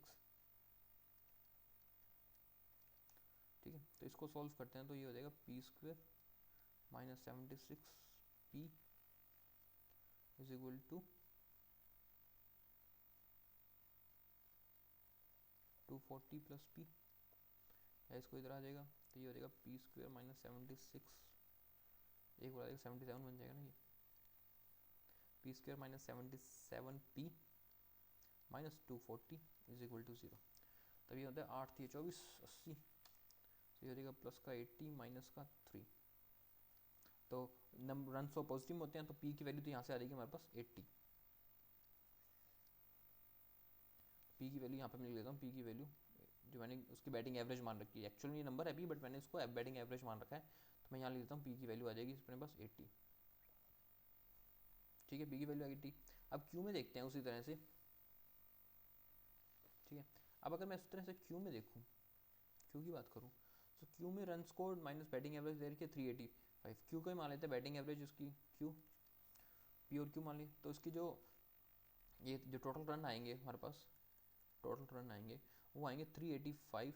S1: ठीक है, तो इसको सॉल्व करते हैं तो ये हो जाएगा P square minus 76 P is equal to 240 plus P, या इसको इधर आ जाएगा, तो ये हो जाएगा पी स्क्वेयर माइनस 76 एक बार 77 बन जाएगा ना ये, P square minus 77p minus 240 is equal to 0। तब ये होता है 8 थी 24 80, तो ये हो जाएगा प्लस का 80 माइनस का 3। तो नंबर रन सो पॉजिटिव होते हैं तो पी की वैल्यू तो यहाँ से आ जाएगी हमारे पास 80। पी की वैल्यू यहाँ पे मैं लिख लेता हूँ, पी की वैल्यू जो मैंने उसकी बैटिंग एवरेज मान रखी है, एक्चुअली ये नंबर है अभी बट मैंने इसको बैटिंग एवरेज मान रखा है, तो मैं यहाँ लिख देता हूँ पी की वैल्यू आ जाएगी इसमें बस 80। ठीक है, पी की वैल्यू आ गई 80। अब क्यू में देखते हैं उसी तरह से। ठीक है, अब अगर मैं उस तरह से क्यू में देखूँ, क्यू की बात करूँ, तो क्यू में run score minus batting average दे रखी है 385। क्यू को ही मान लेते हैं बैटिंग एवरेज उसकी, क्यू पी और क्यू मान ली, तो उसकी जो ये जो टोटल रन आएंगे हमारे पास, टोटल रन आएंगे वो आएंगे 385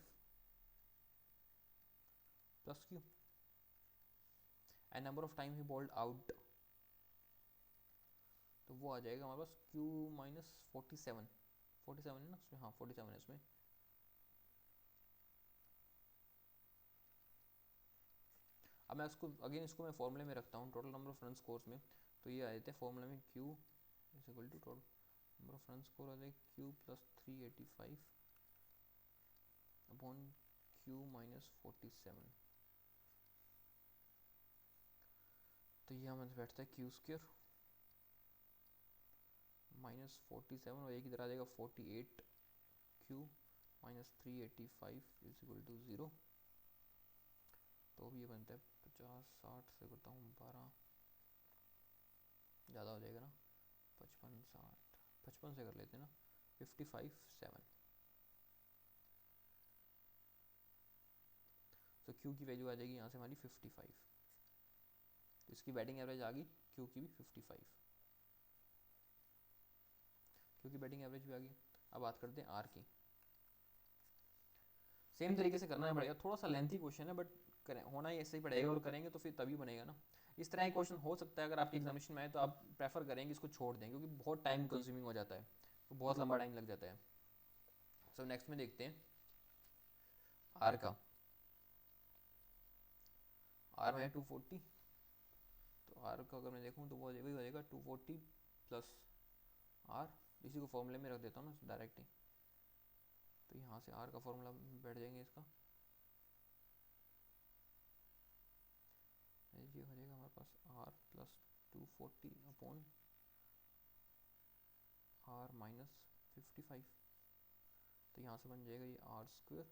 S1: plus Q and number of time he bowled out, तो वो आ जाएगा हमारे पास क्यू माइनस 47। 47 है ना उसमें, हाँ 47 है उसमें। अब मैं उसको अगेन इसको मैं फॉर्मूले में रखता हूँ total number of run scores में, तो ये आ जाते हैं फॉर्मूले में Q is equal to total number of run score आ जाएगा Q plus 385 upon Q minus 47। तो ये हमें बैठता है क्यू स्क्वायर माइनस 47 और एक इधर आ जाएगा 48 Q minus 385 is equal to 0। तो अब ये बनता है 50 60 से करता हूँ 12, ज़्यादा हो जाएगा ना, 55 60 55 से कर लेते हैं ना, 55 7। तो क्यू की वैल्यू आ जाएगी यहाँ से हमारी 55, तो इसकी बैटिंग एवरेज आ गई क्यू की भी 55, क्यू की बैटिंग एवरेज भी आ गई। अब बात करते हैं आर की। सेम तरीके से करना पड़ेगा, थोड़ा सा लेंथी क्वेश्चन है बट करें होना ही ऐसे ही पड़ेगा, और करेंगे तो फिर तभी बनेगा ना। इस तरह के क्वेश्चन हो सकता है अगर आपके एग्जामिनेशन में आए तो आप प्रेफर करेंगे इसको छोड़ दें, क्योंकि बहुत टाइम कंज्यूमिंग हो जाता है, तो बहुत लंबा टाइम लग जाता है। सो नेक्स्ट में देखते हैं आर का। आर में है 240, तो आर का अगर मैं देखूँ तो वो वही हो जाएगा 240 प्लस आर, इसी को फॉर्मूले में रख देता हूँ ना डायरेक्ट ही, तो यहाँ से आर का फॉर्मूला बैठ जाएंगे इसका, ये हो जाएगा हमारे पास R plus 240 upon R minus 55। तो यहाँ से बन जाएगा ये R square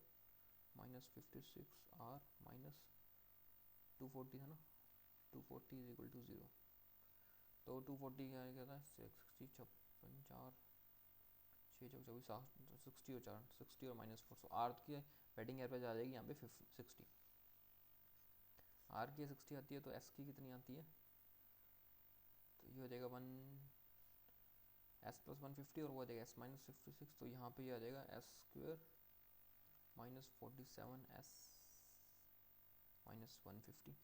S1: minus 56 R minus 240 था ना, 240 इज इक्वल टू 0। तो 240 क्या था 60 56 4 6 चौक 24 60 और 4 60 और माइनस 4, सो आर की बैटिंग एवरेज आ जाएगी यहाँ पे 60। आर की 60 आती है तो एस की कितनी आती है, तो ये हो जाएगा 1 एस प्लस 150 और वो आ जाएगा एस माइनस 56, तो यहाँ पे ये आ जाएगा S square minus 47 S minus 150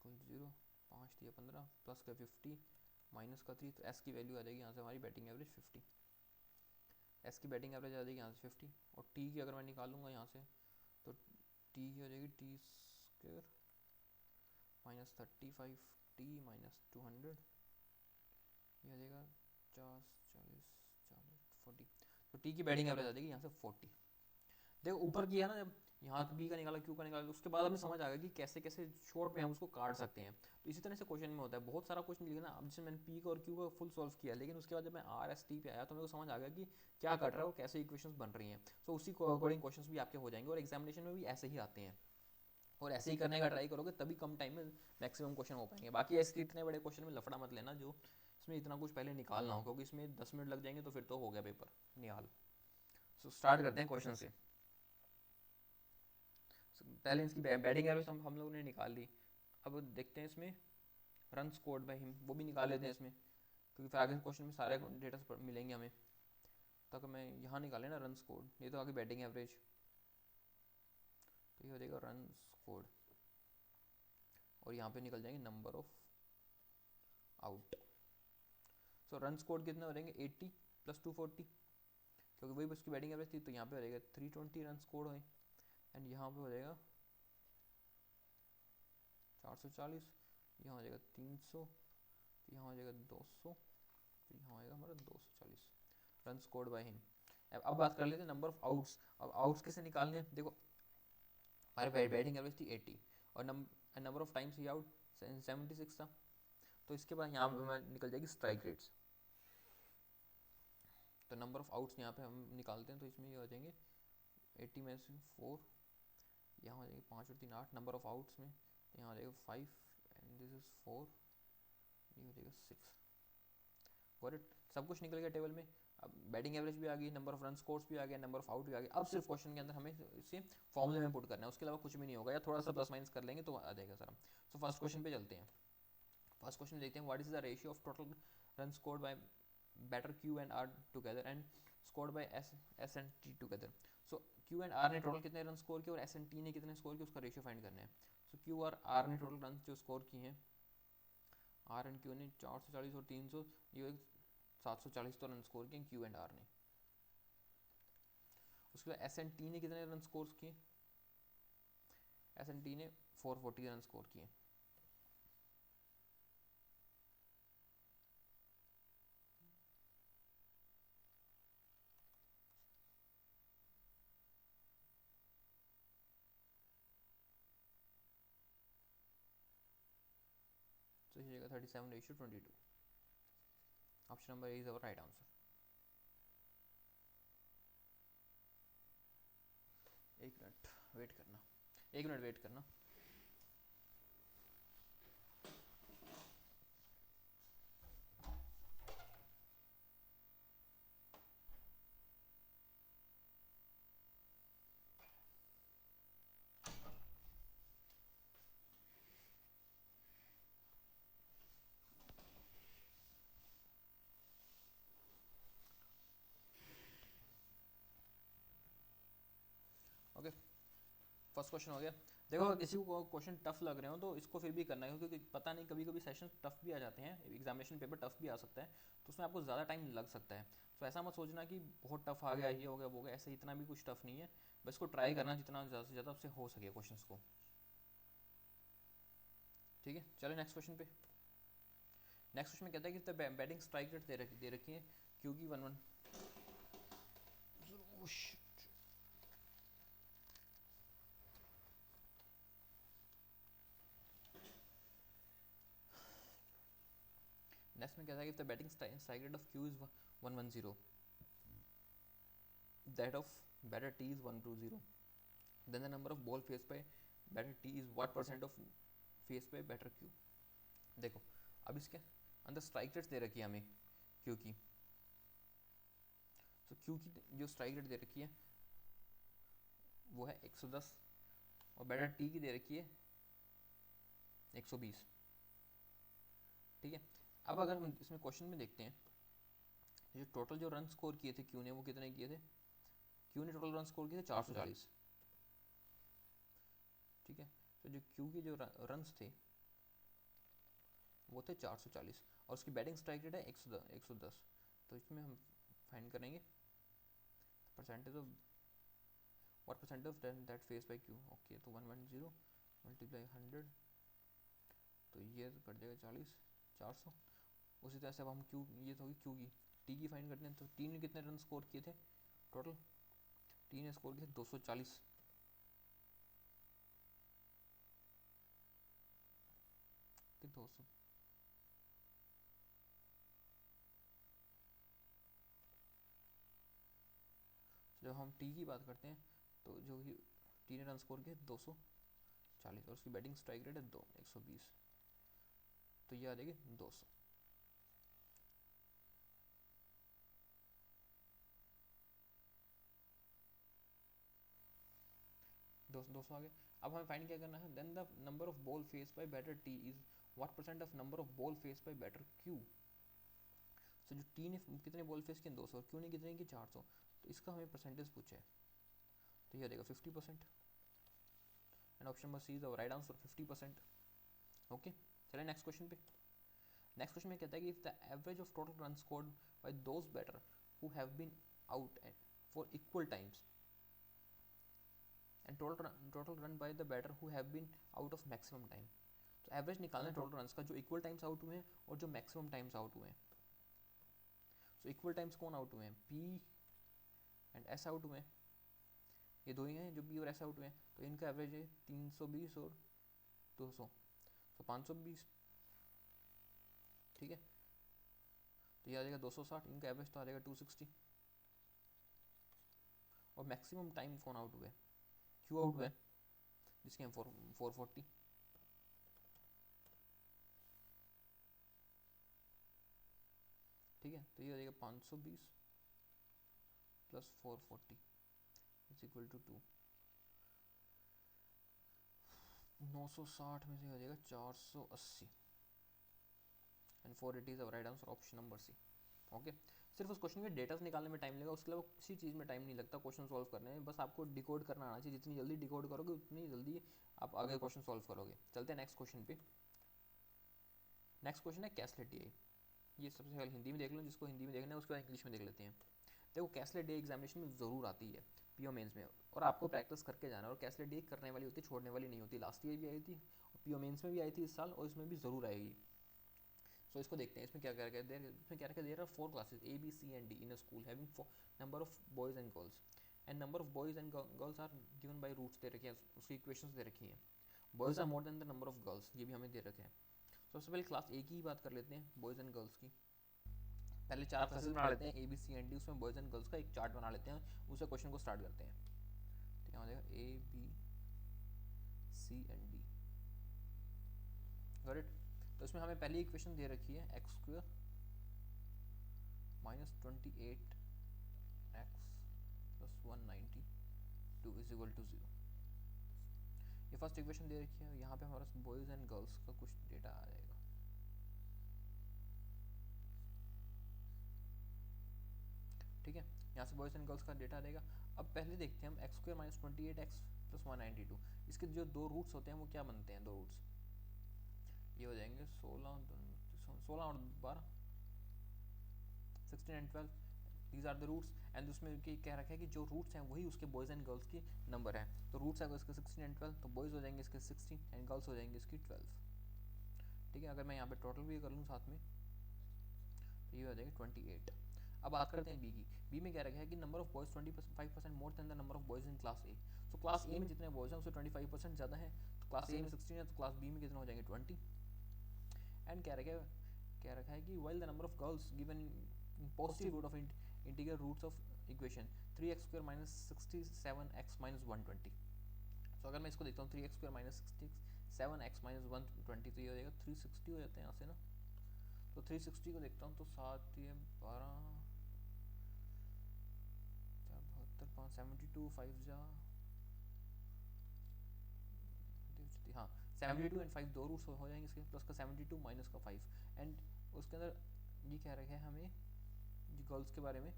S1: equal to 0। 5 दिया 15 प्लस का 50 माइनस का 3, तो एस की वैल्यू आ जाएगी यहाँ से हमारी बैटिंग एवरेज 50। एस की बैटिंग एवरेज आ जाएगी यहाँ से 50, और टी की अगर मैं निकालूंगा यहाँ से तो टी की हो जाएगी T square minus 35 T minus 200, ये आ जाएगा 50 40 40 40, तो टी की बैटिंग एवरेज आ जाएगी यहाँ से 40। देखो ऊपर किया ना, जब यहाँ बी का निकाला क्यू का निकाला, उसके बाद हमें समझ आ गया कि कैसे कैसे शॉर्ट में हम उसको काट सकते हैं। तो इसी तरह से क्वेश्चन में होता है, बहुत सारा क्वेश्चन लिखा ना, अब जैसे मैंने पी का और क्यू का फुल सॉल्व किया, लेकिन उसके बाद जब मैं आर एस टी पे आया तो मेरे को समझ आ गया कि क्या कट रहा है और कैसे इक्वेशंस बन रही हैं। तो उसी को अकॉर्डिंग क्वेश्चन भी आपके हो जाएंगे, और एग्जामिनेशन में भी ऐसे ही आते हैं, और ऐसे ही करने का ट्राई करोगे तभी कम टाइम में मैक्सिमम क्वेश्चन हो पाएंगे। बाकी ऐसे इतने बड़े क्वेश्चन में लफड़ा मत लेना जो इसमें इतना कुछ पहले निकालना हो, क्योंकि इसमें 10 मिनट लग जाएंगे तो फिर तो हो गया पेपर निहाल। सो स्टार्ट करते हैं क्वेश्चन से। पहले इसकी बैटिंग एवरेज हम लोगों ने निकाल ली, अब देखते हैं इसमें रन स्कोर्ड बाय हिम, वो भी निकाल लेते हैं इसमें, क्योंकि फिर आगे क्वेश्चन में सारे डेटा मिलेंगे हमें। तो अगर मैं यहाँ निकाले ना रन स्कोर्ड, ये तो आगे बैटिंग एवरेज, तो ये हो जाएगा रन स्कोर्ड, और यहाँ पे निकल जाएंगे number of out. So run scored कितने हो जाएंगे 80 प्लस 240, क्योंकि वही उसकी बैटिंग एवरेज थी, तो यहाँ पे हो जाएगा 320 रन स्कोर्ड है, एंड यहाँ पे हो जाएगा 440, यहाँ हो जाएगा 300, यहाँ हो जाएगा 200, फिर यहाँ आएगा हमारा 240 रन स्कोर्ड बाय हिम। अब बात कर लेते हैं नंबर ऑफ आउट्स। अब आउट्स कैसे निकालने हैं, देखो हमारे बैटिंग एवरेज थी 80 और number of times he out 76 था। तो इसके बाद यहाँ पे निकल जाएगी स्ट्राइक रेट्स। तो नंबर ऑफ आउट्स यहाँ पे हम निकालते हैं, तो इसमें ये हो जाएंगे 80 में से 4, यहाँ हो जाएंगे 5 और 3 8, नंबर ऑफ आउट्स में यहाँ हो जाएगा 5 एंड दिस इज 4, ये हो जाएगा 6। गॉट इट, सब कुछ निकल गया टेबल में। अब बैटिंग एवरेज भी आ गई, नंबर ऑफ रन स्कोर्स भी आ गया, नंबर ऑफ आउट भी आ गया। अब सिर्फ क्वेश्चन के अंदर हमें इसे फॉर्मूले में पुट करना है, उसके अलावा कुछ भी नहीं होगा, या थोड़ा सा प्लस माइनस कर लेंगे तो आ जाएगा सर। सो फर्स्ट क्वेश्चन पे चलते हैं। फर्स्ट क्वेश्चन देखते हैं, what is the ratio of total run scored by batter Q and R together and scored by S and T together. So Q and R ने टोटल कितने run score किए और एस एंड टी ने कितने score किए, उसका ratio find करना है। सो क्यू और आर ने टोटल रन जो स्कोर किए हैं, आर एंड क्यू ने 440 और 300, ये 740 तो रन स्कोर किए क्यू एंड आर ने। उसके बाद एस एंड टी ने कितने रन स्कोर किए, एस एंड टी ने 440 रन स्कोर किए। तो ये जाएगा 37:22। Option number A is our right answer. एक मिनट वेट करना, एक मिनट वेट करना। ओके, फर्स्ट क्वेश्चन हो गया। देखो अगर किसी को क्वेश्चन टफ लग रहे हो तो इसको फिर भी करना है, क्योंकि पता नहीं कभी कभी सेशन टफ भी आ जाते हैं, एग्जामिनेशन पेपर टफ भी आ सकता है, तो उसमें आपको ज़्यादा टाइम लग सकता है। तो ऐसा मत सोचना कि बहुत टफ आ गया, ये हो गया वो हो गया, ऐसे इतना भी कुछ टफ नहीं है। बस इसको ट्राई करना जितना ज़्यादा से ज़्यादा उससे हो सके क्वेश्चन को। ठीक है, चलो नेक्स्ट क्वेश्चन पे। नेक्स्ट क्वेश्चन में कहता है कि बैटिंग स्ट्राइक रेट दे रखी है क्योंकि 1-1। नेक्स्ट में कहता है कि the batting strike rate of Q is 110, that of batter T is 120, then the number of ball faced by batter T is what percent of faced by batter Q। देखो अब इसके अंदर स्ट्राइक रेट दे रखी है हमें Q की। सो Q की जो स्ट्राइक रेट दे रखी है वो है 110 और बैटर टी की दे रखी है 120। ठीक है, अब अगर हम इसमें क्वेश्चन में देखते हैं, जो टोटल जो रन स्कोर किए थे क्यू ने वो कितने किए थे, क्यू ने टोटल रन स्कोर किए थे 440। ठीक है, तो जो क्यू के जो रन्स थे वो थे 440 और उसकी बैटिंग स्ट्राइक रेट है 110। तो इसमें हम फाइंड करेंगे percentage of what percent of that face by Q. Okay, तो 110 मल्टीप्लाई 100, तो ये कट जाएगा 40, 400। उसी तरह से अब हम क्यू, ये तो होगी क्यू की, टी की फाइंड करते हैं। तो टी ने कितने रन स्कोर किए थे टोटल, टी ने स्कोर किए 240। कि 200 जब हम टी की बात करते हैं तो जो कि टी ने रन स्कोर किए 240 और उसकी बैटिंग स्ट्राइक रेट है 120, तो ये आ जाएगी 200। 200 आ गया। अब हमें फाइंड क्या करना है, then the number of ball face by batter T is what percent of number of ball face by batter Q. So जो टी ने कितने बॉल फेस किए 200 और क्यू ने कितने किए 400, तो इसका हमें परसेंटेज पूछा है, तो ये आ जाएगा 50%। And option number C is the right answer, 50%। Okay, चलिए नेक्स्ट क्वेश्चन पे। नेक्स्ट क्वेश्चन में कहता है कि if the average of total run scored by those batter who have been out for equal times and total run by the batter who have been out of maximum time। तो average निकालना है total runs का जो equal times out हुए हैं और जो maximum times out हुए हैं। सो इक्वल टाइम्स कौन आउट हुए हैं, पी एंड एस आउट हुए हैं, ये दो ही हैं जो पी और एस आउट हुए हैं। तो इनका एवरेज है 320 और 200, तो 520, ठीक है। तो ये आ जाएगा 260, इनका एवरेज तो आ जाएगा 260। और मैक्सिमम टाइम कौन आउट हुए, क्यू आउट हुए, जिसके हम 440, ठीक है। तो ये हो जाएगा 520 प्लस 440 इज इक्वल टू 2। 960 में से हो जाएगा 480 and 480 is right answer, option number C. Okay, सिर्फ उस क्वेश्चन के डेटा निकालने में टाइम लगेगा, उसके अलावा किसी चीज़ में टाइम नहीं लगता क्वेश्चन सॉल्व करने में, बस आपको डिकोड करना आना चाहिए। जितनी जल्दी डिकोड करोगे उतनी जल्दी आप आगे क्वेश्चन सॉल्व करोगे। चलते हैं नेक्स्ट क्वेश्चन पे। नेक्स्ट क्वेश्चन है कैसलेट डीआई। ये सबसे पहले हिंदी में देख लो, जिसको हिंदी में देखना है उसके बाद इंग्लिश में देख लेते हैं। देखो कैसलेट डीआई एग्जामिनेशन में ज़रूर आती है, पीओ मेंस में, और आपको प्रैक्टिस करके जाना। और कैसलेट डीआई करने वाली होती है, छोड़ने वाली नहीं होती। लास्ट ईयर भी आई थी, पीओ मेंस में भी आई थी इस साल, और इसमें भी ज़रूर आएगी। सो इसको देखते हैं। इसमें क्या क्या है, इसमें क्या there are 4 classes A B C and D in a school having number of boys and girls, and number of boys and girls are given by roots दे रखे हैं, उसकी इक्वेशंस दे रखी हैं। Boys are more than the number of girls, ये भी हमें दे रखे हैं। सबसे पहले क्लास A की ही बात कर लेते हैं, बॉयज एंड गर्ल्स की। पहले 4 क्लासेस बना लेते हैं, A B C and D, उसमें बॉयज एंड गर्ल्स का एक चार्ट बना लेते हैं, उससे क्वेश्चन को स्टार्ट करते हैं। ठीक है, हो जाएगा A B C and D, got it. तो इसमें हमें पहली इक्वेशन दे रखी है x square minus 28 x plus 192 is equal to 0। ये फर्स्ट इक्वेशन दे रखी है। यहाँ पे हमारे पास बॉयज एंड गर्ल्स का कुछ डेटा आ जाएगा। ठीक है, यहाँ से बॉयज एंड गर्ल्स का डेटा आ जाएगा। अब पहले देखते हैं हम x square minus 28 x plus 192, इसके जो दो रूट्स होते हैं वो क्या बनते हैं, दो रूट्स ये हो जाएंगे 16 और 12, 16 and 12, these are the roots. And उसमें क्या रखा है कि जो रूट्स हैं वही उसके बॉयज़ एंड गर्ल्स की नंबर है। तो रूट्स है इसके 16 एंड 12, तो बॉयज़ हो जाएंगे इसके 16 एंड गर्ल्स हो जाएंगे इसकी 12। ठीक है, अगर मैं यहाँ पे टोटल भी कर लूँ साथ में तो ये हो जाएगा 28। अब बात करते हैं बी की। बी में क्या रखा है कि number of boys 25% more than the number of boys in class ए। तो क्लास ए में जितने बॉयज़ हैं उससे 25% ज़्यादा है। तो क्लास ए में 16 है, तो क्लास बी में कितने हो जाएंगे 20। एंड क्या रखा है कि while the number of girls given in positive root of integral roots of equation 3x square minus 67x minus 120। तो अगर मैं इसको देखता हूँ 3x square minus 67x minus 120, तो ये हो जाएगा 360 हो जाते हैं यहाँ से ना। तो 360 को देखता हूँ तो 7 ये 12 4 72 5 72 5 जा, हाँ 72 एंड 5 दो रूट्स हो जाएंगे इसके, प्लस का 72 माइनस का 5। एंड उसके अंदर ये क्या रखा है हमें जी गर्ल्स के बारे में,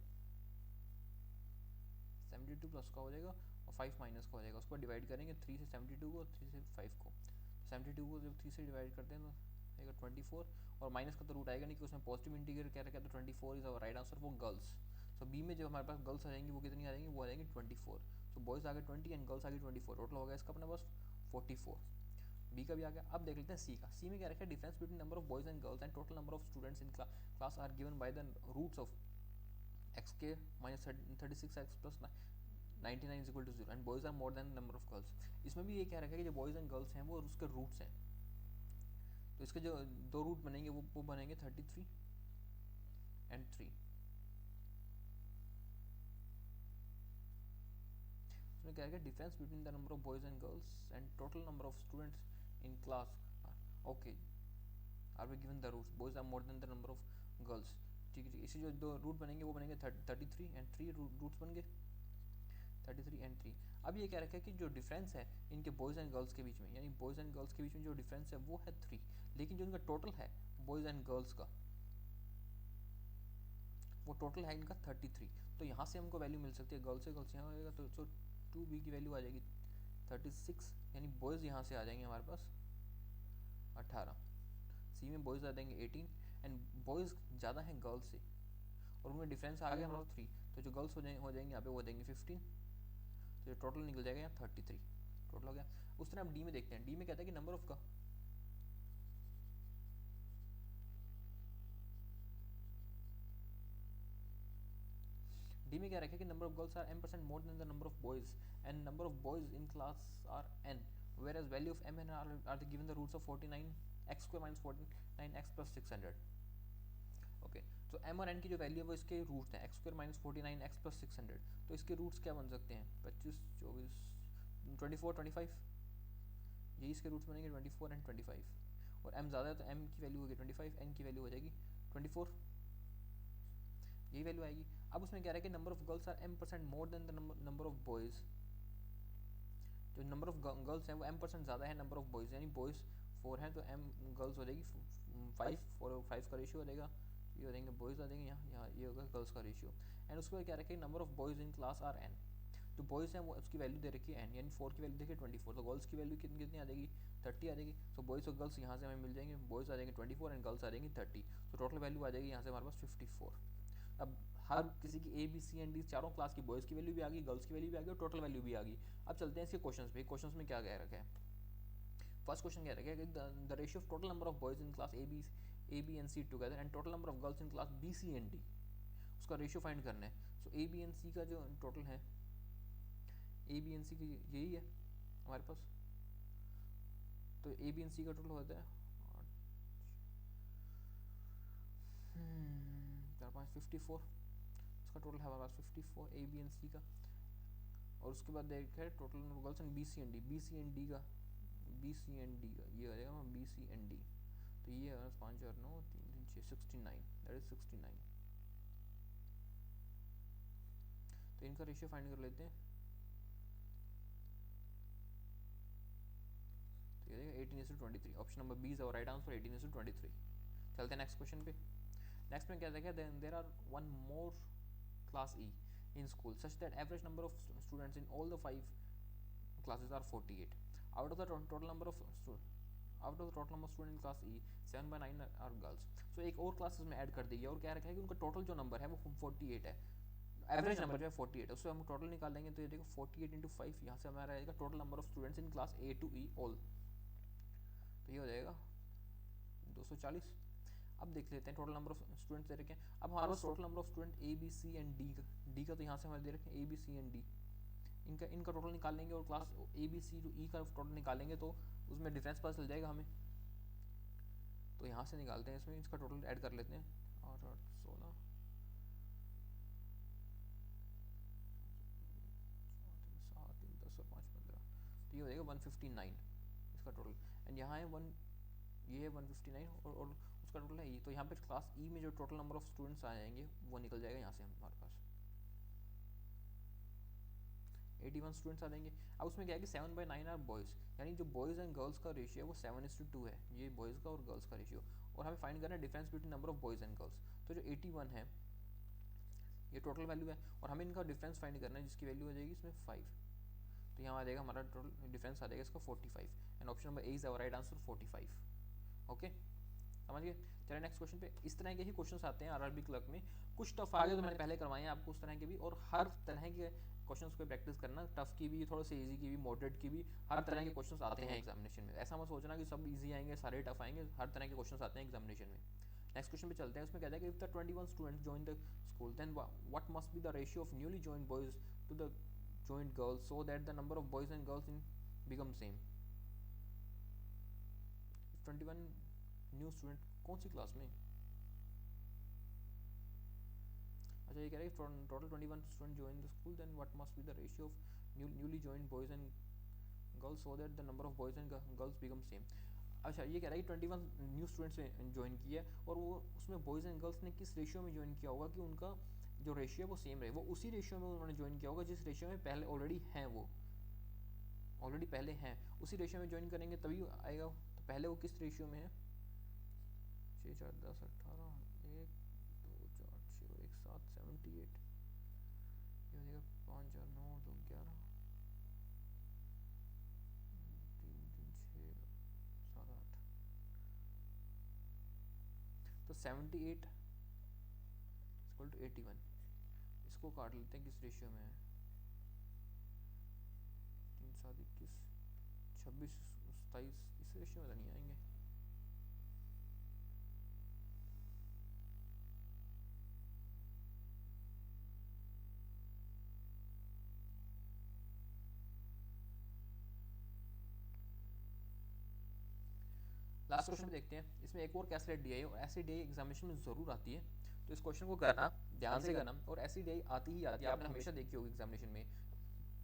S1: 72 प्लस का हो जाएगा और 5 माइनस का हो जाएगा। उसको डिवाइड करेंगे 3 से 72 को, 3 से 5 को। 72 को जब 3 से डिवाइड करते हैं तो आएगा 24, और माइनस का तो रूट आएगा नहीं कि उसमें पॉजिटिव इंटीग्रल क्या रखा है, तो 24 is our right answer for girls. So B में जो हमारे पास गर्ल्स आ जाएंगी वो कितनी आ जाएंगी, वो आ जाएंगी 24। सो बॉयज़ आ गए 20 एंड गर्ल्स आ गई 24, टोटल हो गया इसका अपने पास 44। बी का भी आ गया। अब देख लेते हैं सी का। सी में क्या रखा है, difference between number of boys and girls and total number of students in class are given by the roots of X के minus 36x plus 99 is equal to 0 and boys are more than number of girls. इसमें भी ये क्या रखा है कि जो boys and girls हैं वो उसके रूट्स हैं, तो इसके जो दो रूट बनेंगे वो बनेंगे 33 एंड 3। इसमें क्या है, difference between the number of boys and girls and total number of students in class okay are we given the roots, boys are more than the number of girls. ठीक है, इसी जो दो रूट बनेंगे वो बनेंगे 33 एंड 3 रूट्स बन गए 33 एंड 3। अब ये क्या रखा है कि जो डिफरेंस है इनके बॉयज़ एंड गर्ल्स के बीच में, यानी बॉयज़ एंड गर्ल्स के बीच में जो डिफरेंस है वो है 3, लेकिन जो इनका टोटल है बॉयज़ एंड गर्ल्स का वो टोटल है इनका 33। तो यहाँ से हमको वैल्यू मिल सकती है, गर्ल्स से गर्ल्स यहाँ आएगा तो 2b की वैल्यू आ जाएगी 36, यानी बॉयज़ यहाँ से आ जाएंगे हमारे पास 18। सी में बॉयज़ आ जाएंगे 18 एंड बॉयज़ ज़्यादा हैं गर्ल्स से, और उनमें डिफरेंस आ गया हमारा 3, तो जो गर्ल्स हो जाएंगे यहाँ पे वो देंगे 15, तो ये टोटल निकल जाएगा यहाँ 33, टोटल हो गया। उस तरह हम डी में देखते हैं। डी में कहता है कि नंबर ऑफ डी में क्या रखा है कि number of girls are m% more than the number of boys and number of boys in class are n, whereas value of m and r are given the roots of 49 x square minus 49 x plus 600. Okay, तो m और n की जो value है वो इसके roots हैं x square minus 49 x plus 600। तो इसके रूट्स क्या बन सकते हैं 25 24 24 25, यही इसके रूट्स बनेंगे 24 एंड 25, और m ज़्यादा है तो m की वैल्यू होगी 25, n की वैल्यू हो जाएगी 24, यही वैल्यू आएगी। अब उसमें क्या रहा है कि number of girls are m% more than the number of boys, जो नंबर ऑफ गर्ल्स हैं वो m% ज़्यादा है नंबर ऑफ बॉयज़, यानी बॉयज़ 4 हैं तो m गर्ल्स हो जाएगी 5, 4 और 5 का रेशियो हो जाएगा, ये हो जाएंगे बॉयज़ आ जाएंगे यहाँ ये होगा गर्ल्स का रेशियो। एंड उसके बाद क्या रखें number of boys in class are n, तो बॉयज़ हैं वो उसकी वैल्यू दे रखी है n, यानी 4 की वैल्यू देखिए 24, तो गर्ल्स की वैल्यू कितनी आ जाएगी 30 आ जाएगी। तो बॉयज़ और गर्ल्स यहाँ से हमें मिल जाएंगे, बॉयज़ आ जाएंगे 24 एंड गर्ल्स आ जाएंगी 30, तो टोटल वैल्यू आ जाएगी यहाँ से हमारे पास 54। अब हर किसी की A B C and D चारों क्लास की बॉयज़ की वैल्यू भी आ गई, गर्ल्स की वैल्यू भी आ गई और टोटल वैल्यू भी आ गई। अब चलते हैं इसके क्वेश्चंस पे, क्वेश्चंस में क्या कह रखा है। फर्स्ट क्वेश्चन कह रखा है कि the ratio of total number of boys in class A B and C together and total number of girls in class B C and D, उसका रेशियो फाइंड करना है। सो ए बी एंड सी का जो total है, ए बी एंड सी की यही है हमारे पास, तो ए बी एंड सी का टोटल होता है 54, उसका टोटल है हमारे पास 54 ए बी एंड सी का। और उसके बाद देखा है total number girls and B C and D, B C and D का ये आ जाएगा बी सी एंड डी, तो ये है 5 और 9 3 3 6 69, दैट इज 69। तो इनका रेशियो फाइंड कर लेते हैं, तो ये देखिए 18:23, option number B is our right answer 18:23। चलते हैं नेक्स्ट क्वेश्चन पे। नेक्स्ट में क्या देखा है, there are one more class E in school such that average number of students in all the 5 classes are 48. Out of the total number of students in class E, 7/9 are girls. So एक और classes में add कर दी है और क्या रखा है कि उनका टोटल जो नंबर है वो 48 है, एवरेज नंबर जो है 48 है, उससे हम टोटल निकाल लेंगे तो ये देखो 48 इंटू 5, यहाँ से हमारा आएगा total number of students in class A to E all, तो ये हो जाएगा 240। अब देख लेते हैं टोटल नंबर ऑफ स्टूडेंट्स दे रखे हैं। अब हमारे पास total number of student A B C and D का तो यहाँ से हमारे दे रखे हैं A B C and D, इनका टोटल निकाल लेंगे और class A B C to E का टोटल निकालेंगे तो उसमें डिफरेंस पता चल जाएगा हमें, तो यहाँ से निकालते हैं, इसमें इसका टोटल ऐड कर लेते हैं। 8 8 16 7 3 10 और 5 15, तो ये हो जाएगा 159 इसका टोटल। एंड यहाँ है ये है 159 और उसका टोटल है ई, तो यहाँ पे क्लास ई में जो टोटल नंबर ऑफ स्टूडेंट्स आ जाएंगे वो निकल जाएगा यहाँ से हमारे पास 81 स्टूडेंट्स आ जाएंगे। अब उसमें क्या है कि 7/9 आर बॉयज़, यानी जो बॉयज़ एंड गर्ल्स का रेशियो है वो 7:2 है, ये बॉयज़ का और गर्ल्स का रेशियो, और हमें फाइंड करना है difference between number of boys and girls. तो जो 81 है ये टोटल वैल्यू है और हमें इनका डिफरेंस फाइंड करना है जिसकी वैल्यू हो जाएगी इसमें 5, तो यहाँ आ जाएगा हमारा टोटल डिफरेंस आ जाएगा इसका 45 and option number A is our right answer 45। Okay समझ गए। चलिए नेक्स्ट क्वेश्चन पे। इस तरह के ही क्वेश्चंस आते हैं आरआरबी क्लर्क में, कुछ टफ आ गए तो मैंने पहले करवाए हैं आपको उस तरह के भी, और हर तरह के क्वेश्चंस को प्रैक्टिस करना, टफ की भी, थोड़ा सा इजी की भी, मॉडरेट की भी, हर तरह के क्वेश्चंस आते हैं एग्जामिनेशन में। ऐसा मत सोचना कि सब इजी आएंगे सारे टफ आएंगे, हर तरह के क्वेश्चंस आते हैं एग्जामिनेशन में। नेक्स्ट क्वेश्चन पे चलते हैं। उसमें कहता है कि if the 21 students join the school then what must be the ratio of newly joined boys to the joint girls so that the number of boys and girls in become same. 21 new student कौन सी class में, अच्छा ये कह रहा है total 21 student join the school then what must be the ratio of newly joined boys and girls so that the number of boys and girls become same. अच्छा ये कह रहा है कि 21 न्यू स्टूडेंट्स ने ज्वाइन किया है और वो उसमें बॉयज़ एंड गर्ल्स ने किस रेशियो में ज्वाइन किया होगा कि उनका जो रेशियो है वो सेम रहे, वो उसी रेशियो में उन्होंने ज्वाइन किया होगा जिस रेशियो में पहले ऑलरेडी हैं, वो ऑलरेडी पहले हैं उसी रेशियो में ज्वाइन करेंगे तभी आएगा। तो पहले वो किस रेशियो में है, 6 4 10 18 1 2 4 6 और 1 7 78, ये हो जाएगा 5 4 9 2 11 3 3 6 7 8, तो 78 इक्वल टू 81, इसको काट लेते हैं किस रेशियो में है, 3 7 21 26 27, इस रेशियो में तो नहीं आएंगे। लास्ट क्वेश्चन देखते हैं, इसमें एक और कैसे डी आई, और ऐसी डी आई एग्जामिनेशन में ज़रूर आती है, तो इस क्वेश्चन को करना ध्यान से करना। और ऐसी डी आई आती ही आती है, आपने हमेशा देखी होगी एग्जामिनेशन में,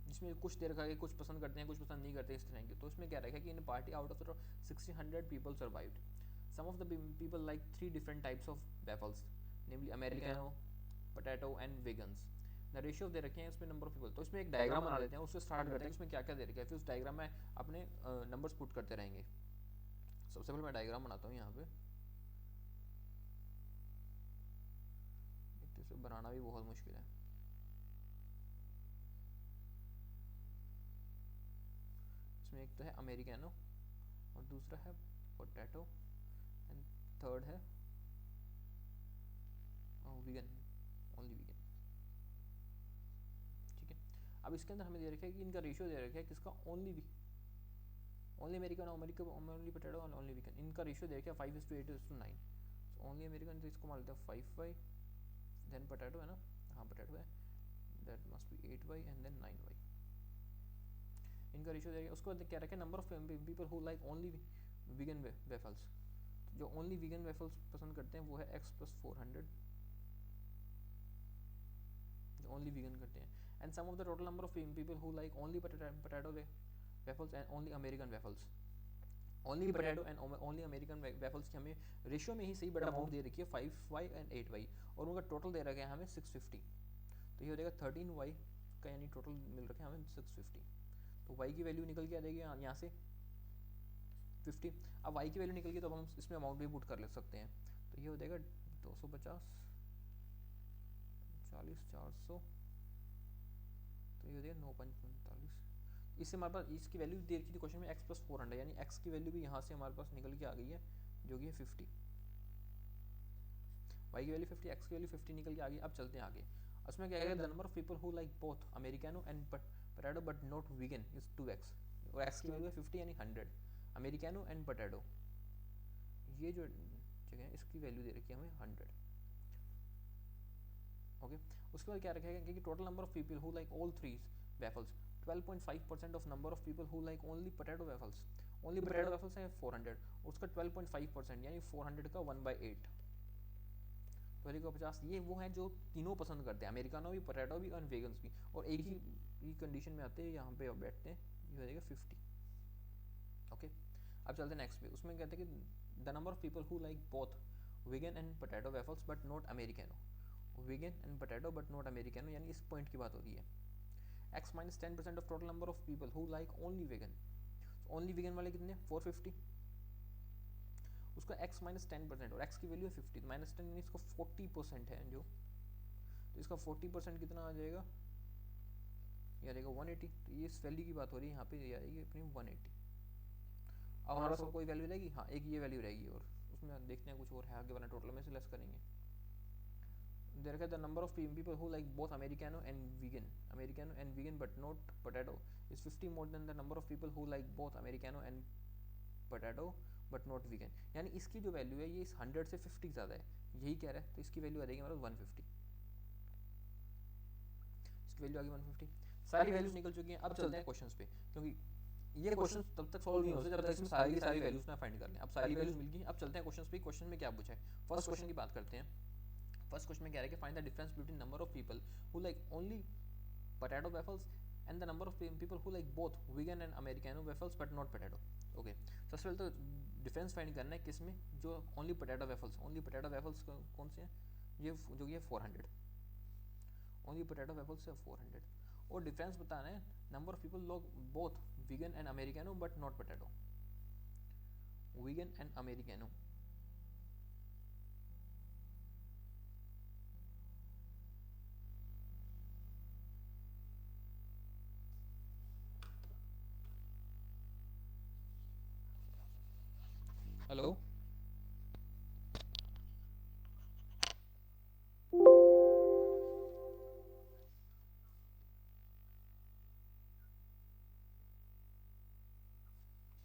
S1: जिसमें कुछ देर का कुछ पसंद करते हैं कुछ पसंद नहीं करते इस तरह की। तो इसमें क्या रखा है कि in party out of 1600 people survived, some of the people like 3 different types of waffles, namely Americano, potato and vegans. The ratio दे रखे हैं इसमें नंबर ऑफ पीपल। तो इसमें एक डायग्राम बना लेते हैं, उससे स्टार्ट करते हैं उसमें क्या क्या दे रखा है, फिर उस डायग्राम में अपने नंबर्स पुट करते रहेंगे। सबसे पहले मैं डायग्राम बनाता हूँ यहाँ पे, तो इसे बनाना भी बहुत मुश्किल है। इसमें एक तो है अमेरिकानो और दूसरा है पोटैटो एंड थर्ड है वीगन, ओनली वीगन। ठीक है, अब इसके अंदर हमें दे रखा है कि इनका रेशियो दे रखा है किसका, ओनली अमेरिकन, ओनली पोटैटो और ओनली वीगन। इनका रेशियो दे रखा है 5:8:9। सो ओनली अमेरिकन, तो इसको मान लेते हैं 5y, देन पोटैटो है ना, हाँ पोटैटो है, that must be 8y and then 9y। इनका रेशियो देगा। उसको क्या रखें, number of people who like only vegan waffles, जो ओनली वीगन वेफल्स पसंद करते हैं वो है x+400, जो ओनली वीगन करते हैं। And sum of the total number of people who like only potato waffles and only American waffles. Only potato and only American waffles की हमें रेशियो में ही सही बड़ा अमाउंट दे रखी है 5y एंड 8y, और उनका टोटल दे रखा है हमें 650। तो ये हो जाएगा 13y का, यानी टोटल मिल रखा है हमें 650। तो y की वैल्यू निकल के आ जाएगी यहाँ से 50। अब y की वैल्यू निकल गई तो अब हम इसमें अमाउंट भी पुट कर ले सकते हैं। तो ये हो जाएगा 250 40 400, तो ये हो जाएगा 9.45। इससे हमारे पास इसकी वैल्यू दे रखी थी क्वेश्चन में x+400, यानी x की वैल्यू भी यहाँ से हमारे पास निकल के आ गई है, जो कि है 50। y की वैल्यू 50, x की वैल्यू 50 निकल के आ गई। अब चलते हैं आगे, उसमें क्या है, the number of people who like both americano and potato but not vegan is 2x, और x की वैल्यू है 50 यानी 100। अमेरिकानो एंड पोटैटो, ये जो जगह है इसकी वैल्यू दे रखी है हमें 100। ओके, उसके बाद क्या रखेगा कि total number of people who like all three waffles 12.5% of number of people who like only potato waffles. Only potato waffles है 400, उसका 12.5% यानी 400 का 1/8, तो 50। ये वो हैं जो तीनों पसंद करते हैं, अमेरिकानो भी, पोटैटो भी और वेगन्स भी, और एक ही कंडीशन में आते हैं, यहाँ पे बैठते हैं, ये हो जाएगा 50। ओके, अब चलते हैं नेक्स्ट पे। उसमें कहते हैं कि the number of people who like both vegan and potato waffles but not americano, vegan and potato but not americano, यानी इस पॉइंट की बात हो रही है। x-10% of total number of people who like only vegan, only vegan वाले कितने, 450, उसका x-10% और x की वैल्यू है 50, -10 यानी इसका 40% है जो, तो इसका 40% कितना आ जाएगा, ये आ जाएगा 180। तो ये इस वैल्यू की बात हो रही है, यहाँ पे ये आएगी अपनी 180। अब हमारे पास कोई वैल्यू रहेगी, हाँ एक ये वैल्यू रहेगी, और उसमें देखते हैं कुछ और है आगे वाला, टोटल में से लेस करेंगे। देयर का the number of people who like both americano and vegan but not potato is 50 more than the number of people who like both americano and potato but not vegan, यानी इसकी जो value है ये इस 100 से 50 ज़्यादा है, यही कह रहा है। तो इसकी वैल्यू आ जाएगी हमारे 150, इसकी वैल्यू आ गई 150। सारी वैल्यूज निकल चुकी हैं। अब चलते हैं क्वेश्चंस पे, क्योंकि ये क्वेश्चन तब तक सॉल्व नहीं होते जब तक इसमें सारी की सारी वैल्यूज ना फाइंड कर लें। अब सारी वैल्यूज मिल गई, अब चलते हैं क्वेश्चंस पे। क्वेश्चन में क्या पूछा है, फर्स्ट क्वेश्चन की बात करते हैं। फर्स्ट क्वेश्चन में क्या है कि find the difference between number of people who like only potato waffles and the number of people who like both vegan and americano waffles but not potato. Okay, सबसे पहले तो डिफरेंस फाइंड करना है किसमें, जो only potato waffles, only potato waffles कौन से हैं, ये जो कि है 400, ओनली पोटैटो वेफल्स है 400। और डिफरेंस बताना है नंबर ऑफ पीपल लोग both vegan and americano but not potato, vegan and americano. Hello,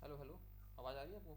S1: hello hello, आवाज़ आ रही है आपको?